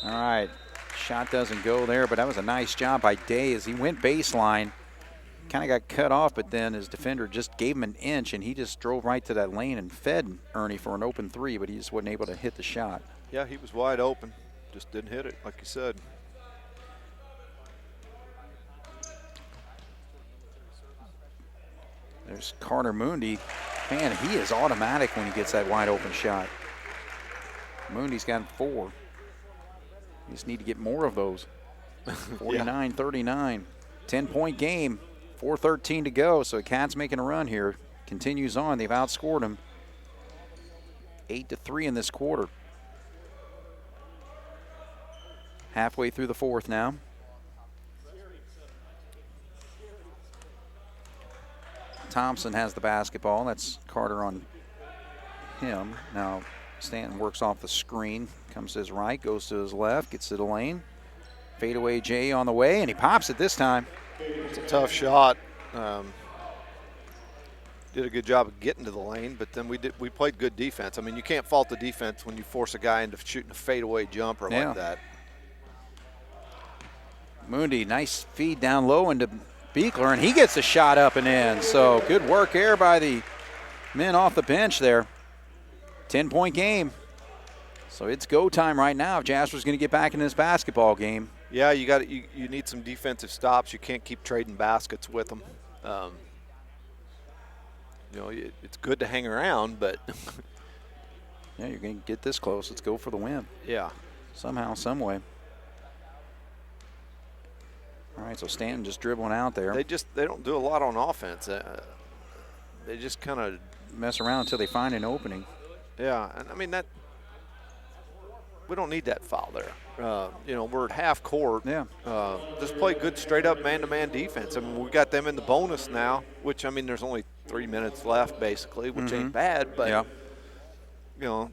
All right, shot doesn't go there, but that was a nice job by Day as he went baseline. Kind of got cut off, but then his defender just gave him an inch, and he just drove right to that lane and fed Ernie for an open 3, but he just wasn't able to hit the shot. Yeah, he was wide open, just didn't hit it, like you said. There's Carter Moondy. Man, he is automatic when he gets that wide open shot. Moondy's got 4. You just need to get more of those. 49-39. 10-point game. 4:13 to go. So Cats making a run here. Continues on. They've outscored them 8-3 in this quarter. Halfway through the 4th now. Thompson has the basketball. That's Carter on him. Now Stanton works off the screen, comes to his right, goes to his left, gets to the lane. Fadeaway Jay on the way, and he pops it this time. It's a tough shot. Did a good job of getting to the lane, but then we played good defense. I mean, you can't fault the defense when you force a guy into shooting a fadeaway jumper like that. Moondy, nice feed down low into Beekler, and he gets a shot up and in. So good work there by the men off the bench there. 10-point game. So it's go time right now if Jasper's going to get back in this basketball game. Yeah, you need some defensive stops. You can't keep trading baskets with them. You know, it's good to hang around, but yeah, you're going to get this close. Let's go for the win. Yeah, somehow, some way. All right, so Stanton just dribbling out there. They don't do a lot on offense. They just kind of mess around until they find an opening. Yeah, and I mean we don't need that foul there. You know, we're at half court. Yeah. Just play good straight up man-to-man defense. I mean, we got them in the bonus now, which I mean, there's only 3 minutes left basically, which ain't bad, but you know,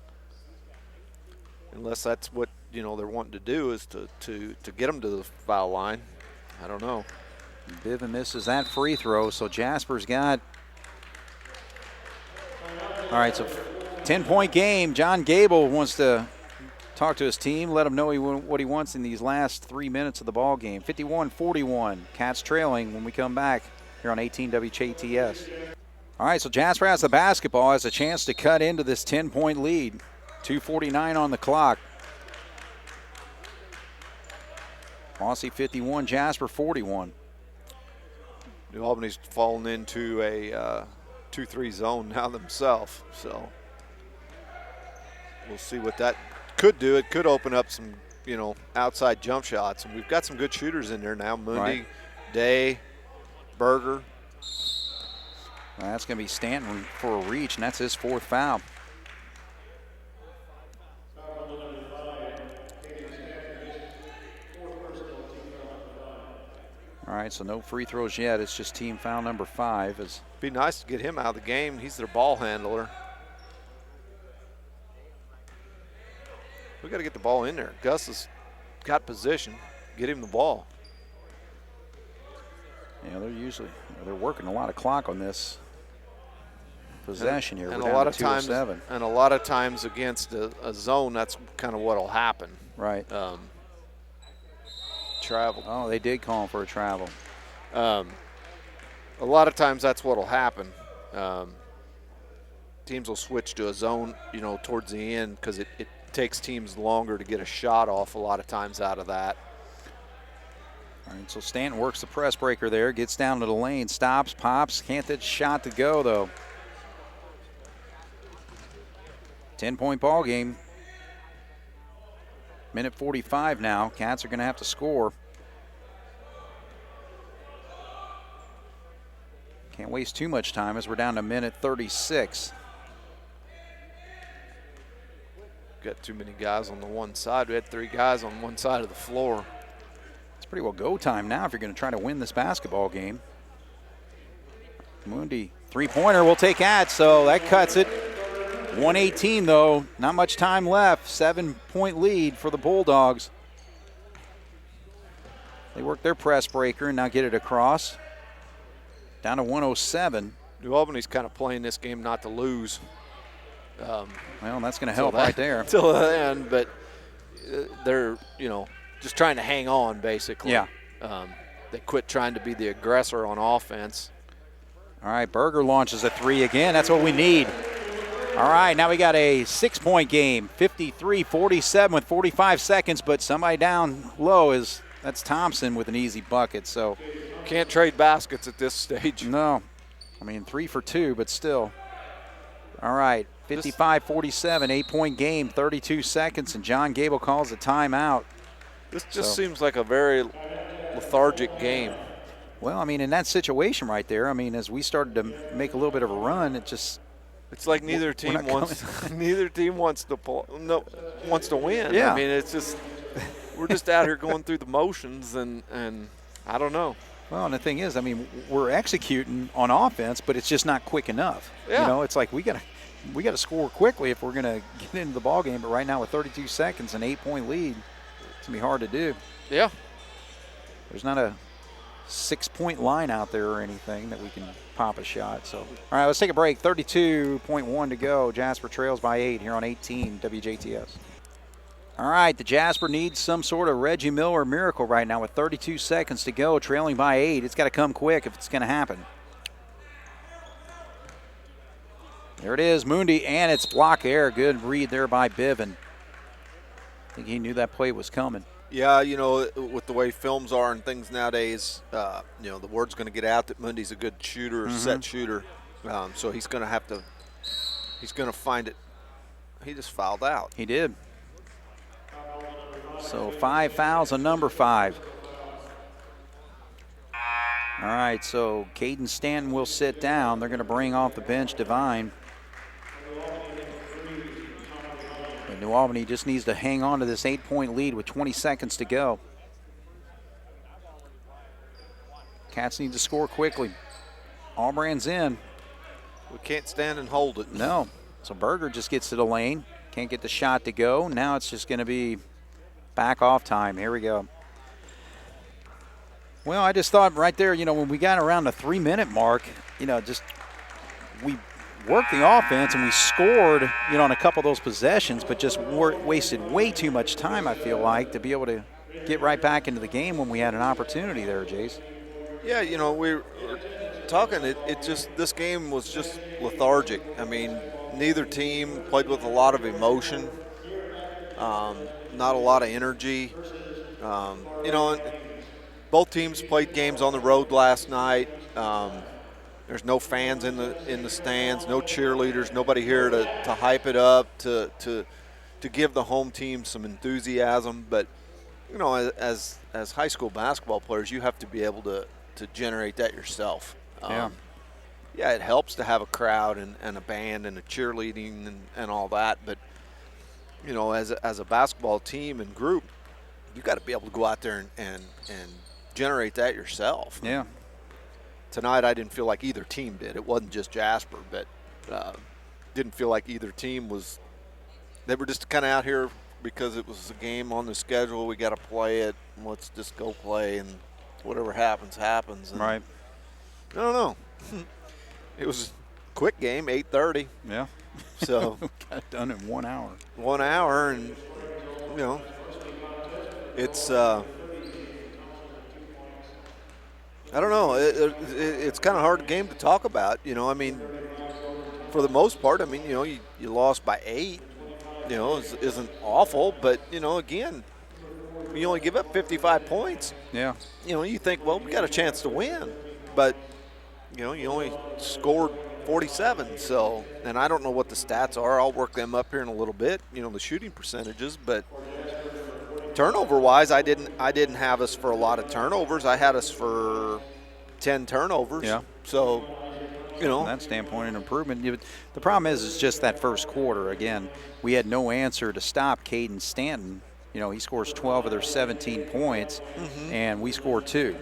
unless that's what they're wanting to do is to get them to the foul line. I don't know. Biven misses that free throw, so Jasper's got. All right, so 10-point game. John Gable wants to talk to his team, let him know what he wants in these last 3 minutes of the ball game. 51-41, Cats trailing when we come back here on 18 WHTS. All right, so Jasper has the basketball, has a chance to cut into this 10-point lead. 2:49 on the clock. Mossy 51, Jasper 41. New Albany's fallen into a 2-3 zone now themselves, so we'll see what that could do. It could open up some, outside jump shots, and we've got some good shooters in there now. Mundy, right. Day, Berger. Well, that's going to be Stanton for a reach, and that's his 4th foul. All right, so no free throws yet. It's just team foul number 5. Be nice to get him out of the game. He's their ball handler. We got to get the ball in there. Gus has got position. Get him the ball. Yeah, they're working a lot of clock on this possession here. And We're a lot down of to times, 2:07. and a lot of times against a zone, that's kind of what'll happen. Right. Travel. Oh, they did call him for a travel. A lot of times that's what'll happen. Teams will switch to a zone, towards the end because it takes teams longer to get a shot off a lot of times out of that. All right, so Stanton works the press breaker there, gets down to the lane, stops, pops, can't get a shot to go though. 10-point ball game. Minute 45 now. Cats are going to have to score. Can't waste too much time as we're down to minute 36. Got too many guys on the one side. We had 3 guys on one side of the floor. It's pretty well go time now if you're going to try to win this basketball game. Mundy, 3-pointer will take that, so that cuts it. 118 though, not much time left. 7-point lead for the Bulldogs. They work their press breaker and now get it across. Down to 107. New Albany's kind of playing this game not to lose. Well, that's going to help right there. Till the end, but they're, just trying to hang on basically. Yeah. They quit trying to be the aggressor on offense. All right, Berger launches a 3 again. That's what we need. All right, now we got a 6-point game, 53-47 with 45 seconds, but somebody down low that's Thompson with an easy bucket. So can't trade baskets at this stage. No, 3 for 2, but still. All right, 55-47, 8-point game, 32 seconds, and John Gable calls a timeout. This just seems like a very lethargic game. Well, in that situation right there, as we started to make a little bit of a run, it's like neither team wants to win. Yeah. It's just we're just out here going through the motions and I don't know. Well, and the thing is, we're executing on offense, but it's just not quick enough. Yeah. It's like we got to score quickly if we're going to get into the ball game. But right now with 32 seconds, an 8-point lead, it's going to be hard to do. Yeah. There's not a 6-point line out there or anything that we can pop a shot. So, all right, let's take a break. 32.1 to go. Jasper trails by 8 here on 18 WJTS. All right, the Jasper needs some sort of Reggie Miller miracle right now with 32 seconds to go, trailing by 8. It's got to come quick if it's going to happen. There it is, Mundy, and it's block air. Good read there by Biven. I think he knew that play was coming. Yeah, with the way films are and things nowadays, the word's going to get out that Mundy's a good shooter, set shooter. So he's going to find it. He just fouled out. He did. So 5 fouls on number 5. All right, so Caden Stanton will sit down. They're going to bring off the bench Devine. And New Albany just needs to hang on to this 8-point lead with 20 seconds to go. Cats need to score quickly. Allbrand's in. We can't stand and hold it. No. So Berger just gets to the lane. Can't get the shot to go. Now it's just going to be back off time. Here we go. Well, I just thought right there, when we got around the 3-minute mark, just we worked the offense and we scored, on a couple of those possessions, but just wasted way too much time, I feel like, to be able to get right back into the game when we had an opportunity there, Jace. Yeah, we were talking, this game was just lethargic. I mean, neither team played with a lot of emotion, not a lot of energy. Both teams played games on the road last night. There's no fans in the stands, no cheerleaders, nobody here to hype it up, to give the home team some enthusiasm. But as high school basketball players, you have to be able to generate that yourself. Yeah, it helps to have a crowd and a band and a cheerleading and all that. But as a basketball team and group, you got to be able to go out there and generate that yourself. Yeah. Tonight, I didn't feel like either team did. It wasn't just Jasper, but didn't feel like either team was. They were just kind of out here because it was a game on the schedule. We got to play it. Let's just go play, and whatever happens, happens. And right. I don't know. It was a quick game, 8:30. Yeah. So got it done in 1 hour. 1 hour, and it's. I don't know. It's kind of a hard game to talk about. I mean, for the most part, you lost by 8. Isn't awful, but again, you only give up 55 points. Yeah. You think, well, we got a chance to win, but you only scored 47. So, and I don't know what the stats are. I'll work them up here in a little bit. The shooting percentages, but turnover-wise, I didn't have us for a lot of turnovers. I had us for 10 turnovers. Yeah. So, from that standpoint, an improvement. The problem is just that first quarter. Again, we had no answer to stop Caden Stanton. He scores 12 of their 17 points, and we score 2.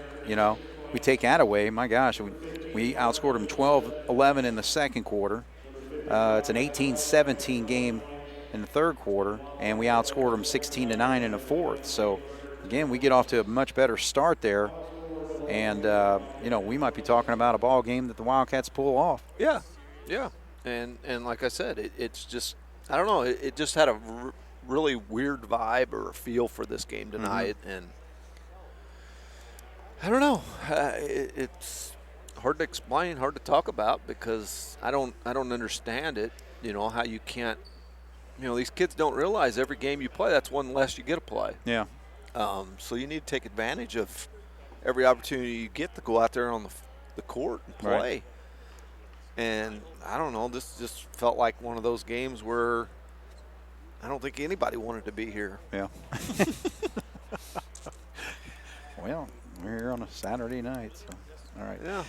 We take that away. My gosh, we outscored them 12-11 in the second quarter. It's an 18-17 game in the third quarter, and we outscored them 16-9 in the fourth. So, again, we get off to a much better start there, and we might be talking about a ball game that the Wildcats pull off. Yeah, and like I said, it's just I don't know. It just had a really weird vibe or a feel for this game tonight, and I don't know. It's hard to explain, hard to talk about because I don't understand it. How you can't. These kids don't realize every game you play, that's one less you get to play. Yeah. So you need to take advantage of every opportunity you get to go out there on the court and play. Right. And I don't know, this just felt like one of those games where I don't think anybody wanted to be here. Yeah. Well, we're here on a Saturday night, so all right. Yeah.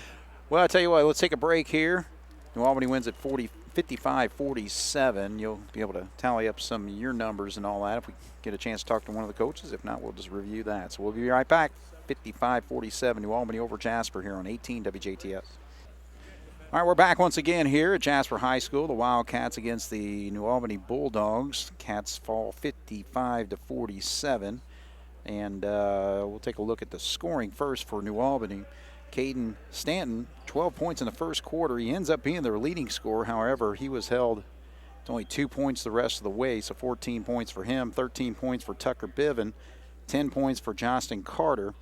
Well, I tell you what, let's take a break here. New Albany wins at 55-47. You'll be able to tally up some of your numbers and all that if we get a chance to talk to one of the coaches. If not, we'll just review that. So we'll be right back. 55-47, New Albany over Jasper here on 18 WJTS. All right, we're back once again here at Jasper High School. The Wildcats against the New Albany Bulldogs. Cats fall 55-47. And we'll take a look at the scoring first for New Albany. Caden Stanton, 12 points in the first quarter. He ends up being their leading scorer. However, he was held to only 2 points the rest of the way, so 14 points for him, 13 points for Tucker Biven, 10 points for Justin Carter.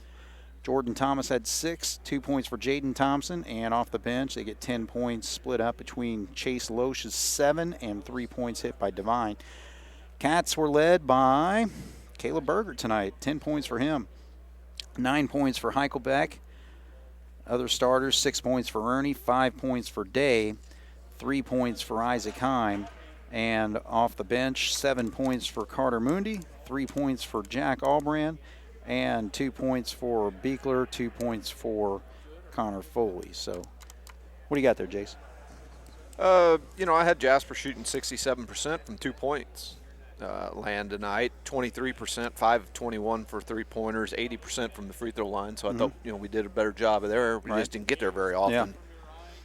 Jordan Thomas had 6, 2 points for Jaden Thompson, and off the bench they get 10 points split up between Chase Loesch's 7 and 3 points hit by Devine. Cats were led by Caleb Berger tonight, 10 points for him, 9 points for Heichelbeck. Other starters, 6 points for Ernie, 5 points for Day, 3 points for Isaac Heim, and off the bench, 7 points for Carter Mundy, 3 points for Jack Albrand, and 2 points for Beekler, 2 points for Connor Foley. So what do you got there, Jace? I had Jasper shooting 67% from 2 points. Land tonight, 23%, 5 of 21 for three-pointers, 80% from the free throw line. So I thought, we did a better job of there. We just didn't get there very often.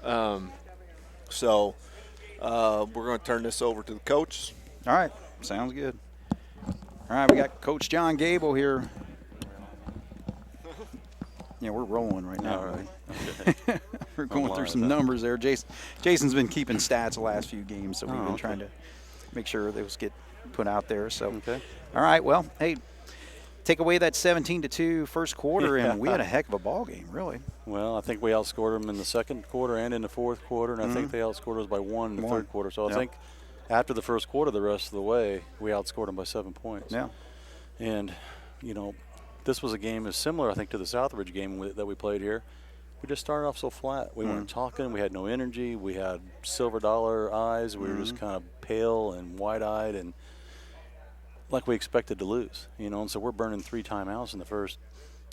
Yeah. So we're going to turn this over to the coach. All right, sounds good. All right, we got Coach John Gable here. Yeah, we're rolling right now. All right. Okay. We're going through some numbers there. Jason's been keeping stats the last few games, so we've been trying to make sure those get put out there. So, all right, well, hey, take away that 17-2 first quarter, and we had a heck of a ball game, really. Well, I think we outscored them in the second quarter and in the fourth quarter, and I think they outscored us by one in the third quarter. So I think after the first quarter, the rest of the way, we outscored them by 7 points. Yeah. And, you know, this was a game as similar, I think, to the Southridge game that we played here. We just started off so flat. We weren't talking. We had no energy. We had silver dollar eyes. We were just kind of pale and wide-eyed and like we expected to lose, you know. And so we're burning 3 timeouts in the first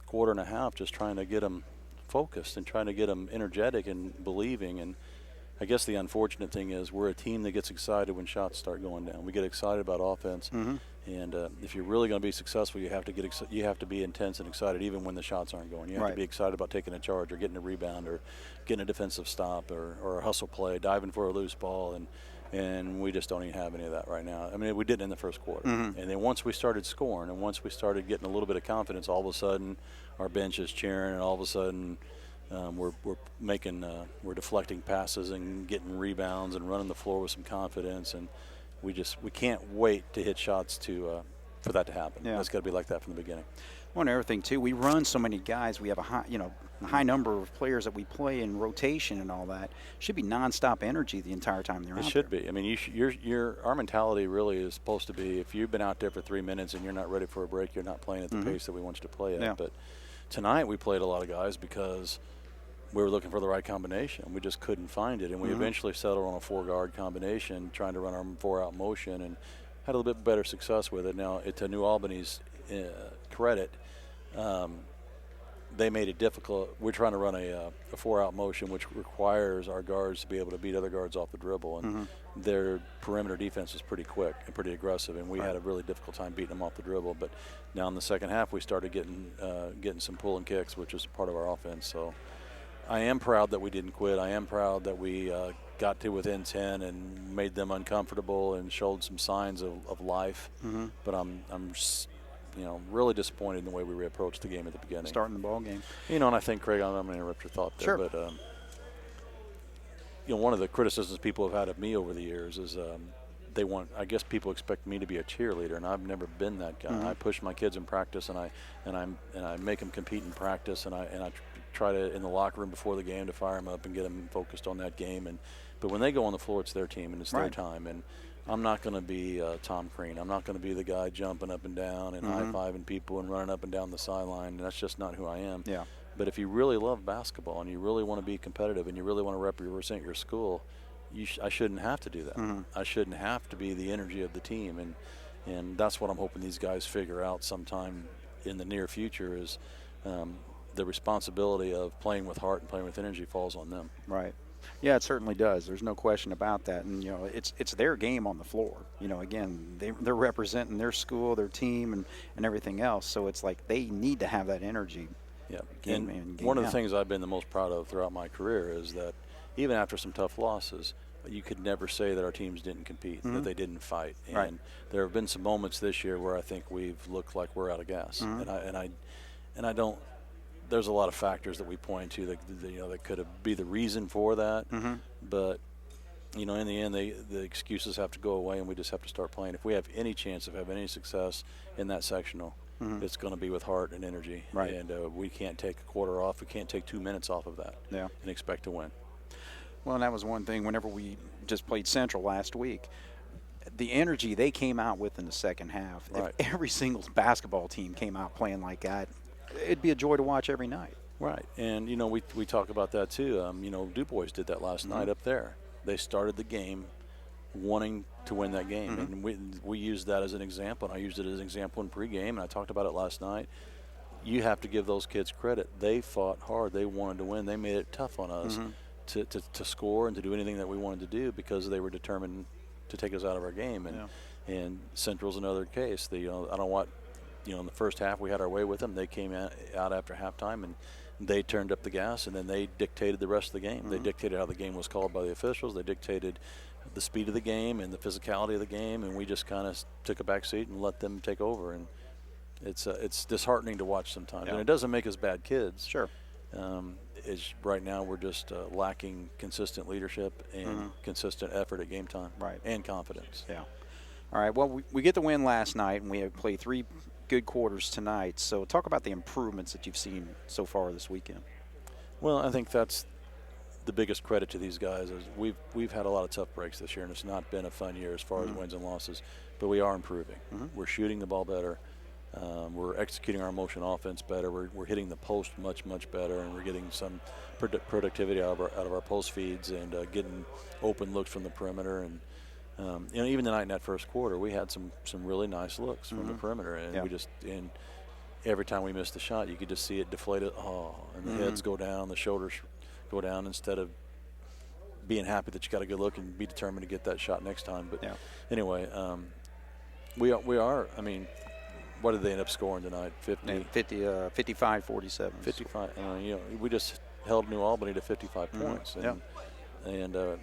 quarter and a half just trying to get them focused and trying to get them energetic and believing. And I guess the unfortunate thing is we're a team that gets excited when shots start going down. We get excited about offense. And if you're really going to be successful, you have to be intense and excited even when the shots aren't going. You have to be excited about taking a charge or getting a rebound or getting a defensive stop or a hustle play, diving for a loose ball. And we just don't even have any of that right now. I mean, we didn't in the first quarter. And then once we started scoring and once we started getting a little bit of confidence, all of a sudden our bench is cheering and all of a sudden we're deflecting passes and getting rebounds and running the floor with some confidence. And we can't wait to hit shots for that to happen. It's got to be like that from the beginning. One other thing too, we run so many guys. We have a high number of players that we play in rotation and all that. Should be nonstop energy the entire time they're out there. It should be. I mean, our mentality really is supposed to be if you've been out there for 3 minutes and you're not ready for a break, you're not playing at the pace that we want you to play at. But tonight we played a lot of guys because we were looking for the right combination. We just couldn't find it, and we eventually settled on a 4-guard combination, trying to run our 4-out motion, and had a little bit better success with it. Now, to New Albany's credit, they made it difficult. We're trying to run a 4-out motion, which requires our guards to be able to beat other guards off the dribble, and their perimeter defense was pretty quick and pretty aggressive, and we had a really difficult time beating them off the dribble. But now in the second half, we started getting some pull and kicks, which is part of our offense. So I am proud that we didn't quit. I am proud that we got to within 10 and made them uncomfortable and showed some signs of life. But I'm really disappointed in the way we approached the game at the beginning. Starting the ball game. And I think, Craig, I'm going to interrupt your thought there. Sure. But, one of the criticisms people have had of me over the years is I guess people expect me to be a cheerleader, and I've never been that guy. I push my kids in practice, and I make them compete in practice, and I try to in the locker room before the game to fire them up and get them focused on that game. But when they go on the floor, it's their team and it's their time. And I'm not going to be Tom Crean. I'm not going to be the guy jumping up and down and high-fiving people and running up and down the sideline. That's just not who I am. Yeah. But if you really love basketball and you really want to be competitive and you really want to represent your school, I shouldn't have to do that. I shouldn't have to be the energy of the team. And that's what I'm hoping these guys figure out sometime in the near future is the responsibility of playing with heart and playing with energy falls on them. Right. Yeah, it certainly does. There's no question about that. And, it's their game on the floor. Again, they're representing their school, their team, and everything else. So it's like they need to have that energy. Yeah. And one of the things I've been the most proud of throughout my career is that even after some tough losses, you could never say that our teams didn't compete, that they didn't fight. And there have been some moments this year where I think we've looked like we're out of gas. And I don't. There's a lot of factors that we point to that could be the reason for that. But in the end, the excuses have to go away, and we just have to start playing. If we have any chance of having any success in that sectional, it's going to be with heart and energy. Right. And we can't take a quarter off. We can't take 2 minutes off of that. And expect to win. Well, and that was one thing. Whenever we just played Central last week, the energy they came out with in the second half. If every single basketball team came out playing like that, it'd be a joy to watch every night. Right. And, we talk about that too. Du Bois did that last night up there. They started the game wanting to win that game. And we used that as an example. And I used it as an example in pregame, and I talked about it last night. You have to give those kids credit. They fought hard. They wanted to win. They made it tough on us to score and to do anything that we wanted to do because they were determined to take us out of our game. And Central's another case. I don't want – in the first half, we had our way with them. They came out after halftime, and they turned up the gas, and then they dictated the rest of the game. They dictated how the game was called by the officials. They dictated the speed of the game and the physicality of the game, and we just kind of took a back seat and let them take over. And it's disheartening to watch sometimes, Yeah. and it doesn't make us bad kids. Sure. Right now we're just lacking consistent leadership and consistent effort at game time, Right. and confidence. Yeah. All right. Well, we get the win last night, and we have played 3 good quarters tonight. So talk about the improvements that you've seen so far this weekend. Well, I think that's the biggest credit to these guys is we've had a lot of tough breaks this year, and it's not been a fun year as far as wins and losses, but we are improving. We're shooting the ball better. We're executing our motion offense better. We're hitting the post much better, and we're getting some productivity out of our post feeds and getting open looks from the perimeter. And even tonight in that first quarter, we had some really nice looks from the perimeter, and and every time we missed a shot, you could just see it deflated. And the heads go down, the shoulders go down, instead of being happy that you got a good look and be determined to get that shot next time. But anyway, we are. I mean, what did they end up scoring tonight? 55-47. 55. We just held New Albany to 55 points, and that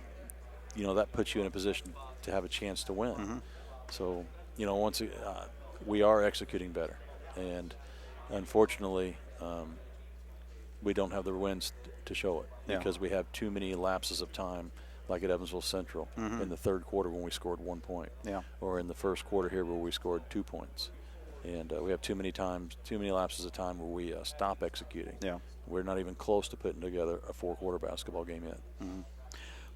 puts you in a position to have a chance to win. So we are executing better, and unfortunately, we don't have the wins to show it because we have too many lapses of time, like at Evansville Central in the third quarter when we scored 1 point, or in the first quarter here where we scored 2 points. And we have too many lapses of time where we stop executing. We're not even close to putting together a 4-quarter basketball game yet.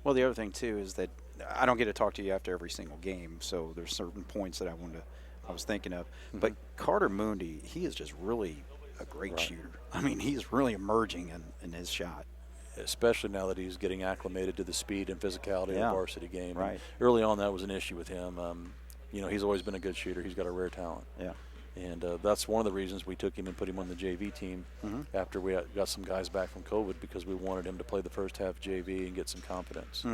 Well, the other thing too is that I don't get to talk to you after every single game, so there's certain points that I was thinking of. But Carter Moondy, he is just really a great shooter. I mean, he's really emerging in his shot. Especially now that he's getting acclimated to the speed and physicality of the varsity game. Right. And early on, that was an issue with him. He's always been a good shooter. He's got a rare talent. And that's one of the reasons we took him and put him on the JV team after we got some guys back from COVID, because we wanted him to play the first half JV and get some confidence.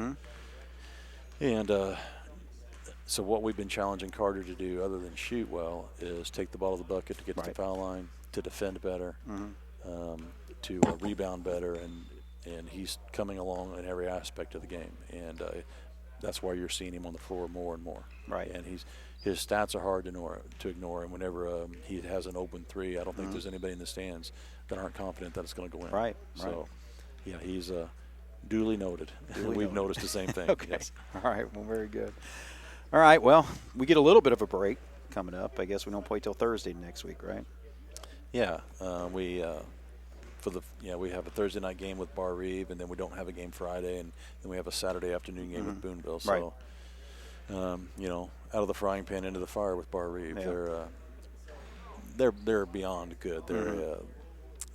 And so what we've been challenging Carter to do, other than shoot well, is take the ball to the bucket to get to the foul line, to defend better, to rebound better, and he's coming along in every aspect of the game. And that's why you're seeing him on the floor more and more. Right. And his stats are hard to ignore. And whenever he has an open three, I don't think there's anybody in the stands that aren't confident that it's going to go in. Right. So, he's duly noted. We've noticed the same thing. Okay. Yes. All right. Well, very good. All right. Well, we get a little bit of a break coming up. I guess we don't play till Thursday next week, right? Yeah. We have a Thursday night game with Bar Reeve, and then we don't have a game Friday, and then we have a Saturday afternoon game with Boonville. So, out of the frying pan into the fire with Bar Reeve. They're beyond good.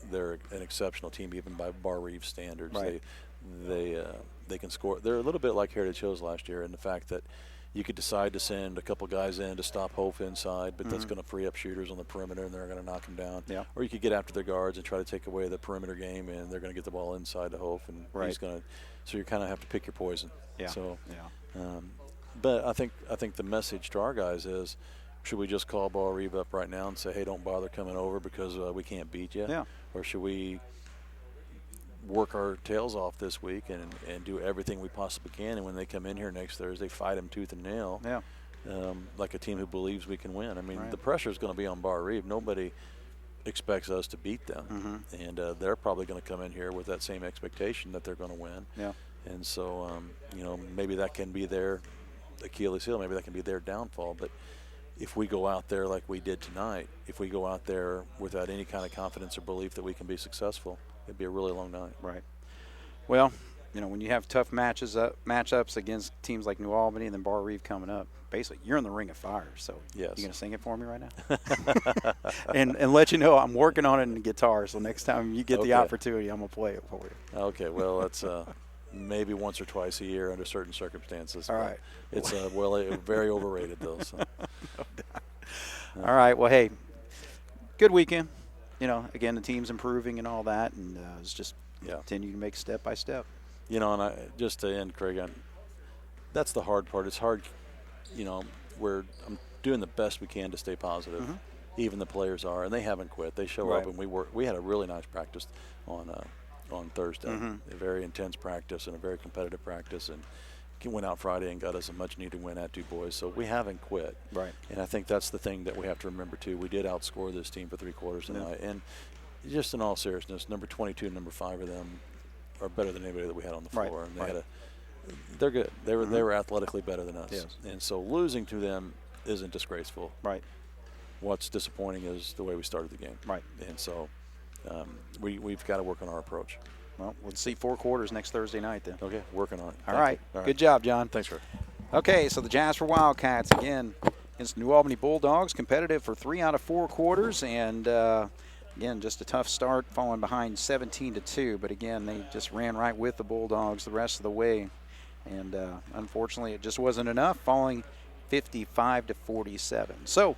They're an exceptional team, even by Bar Reeve standards. Right. They can score. They're a little bit like Heritage Hills last year in the fact that you could decide to send a couple guys in to stop Hof inside, but that's going to free up shooters on the perimeter, and they're going to knock them down. Or you could get after their guards and try to take away the perimeter game, and they're going to get the ball inside to Hof, and he's going to. So you kind of have to pick your poison. But I think the message to our guys is, should we just call Bar Reeve up right now and say, hey, don't bother coming over because we can't beat you? Or should we work our tails off this week and do everything we possibly can, and when they come in here next Thursday, fight them tooth and nail, like a team who believes we can win? I mean, the pressure is going to be on Bar Reeve. Nobody expects us to beat them, and they're probably going to come in here with that same expectation that they're going to win. And so, maybe that can be their Achilles heel, maybe that can be their downfall. But if we go out there like we did tonight, if we go out there without any kind of confidence or belief that we can be successful, it'd be a really long night. Right. Well, when you have tough matchups against teams like New Albany and then Bar Reeve coming up, basically you're in the ring of fire. So yes. You going to sing it for me right now? and let you know I'm working on it in the guitar, so next time you get the opportunity, I'm going to play it for you. Okay, well, that's maybe once or twice a year under certain circumstances. All right. It's very overrated, though. So. All right. Well, hey, good weekend. Again, the team's improving and all that, and it's just continue to make step by step. And just to end, Craig, that's the hard part. It's hard, I'm doing the best we can to stay positive. Even the players are, and they haven't quit. They show up, and we had a really nice practice on Thursday. A very intense practice and a very competitive practice, and went out Friday and got us a much-needed win at Du Bois. So we haven't quit. Right. And I think that's the thing that we have to remember, too. We did outscore this team for 3 quarters tonight. And just in all seriousness, number 22 and number 5 of them are better than anybody that we had on the floor. And they're good. They were athletically better than us. Yes. And so losing to them isn't disgraceful. Right. What's disappointing is the way we started the game. Right. And so we've got to work on our approach. Well, we'll see 4 quarters next Thursday night then. Okay, working on it. All right. Good job, John. Thanks, Rick. Okay, so the Jasper Wildcats, again, against the New Albany Bulldogs, competitive for 3 out of 4 quarters. And, again, just a tough start, falling behind 17-2. But, again, they just ran right with the Bulldogs the rest of the way. And, unfortunately, it just wasn't enough, falling 55-47. So,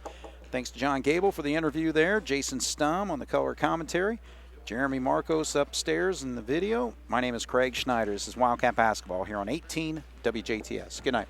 thanks to John Gable for the interview there. Jason Stum on the color commentary. Jeremy Marcos upstairs in the video. My name is Craig Schneider. This is Wildcat Basketball here on 18 WJTS. Good night.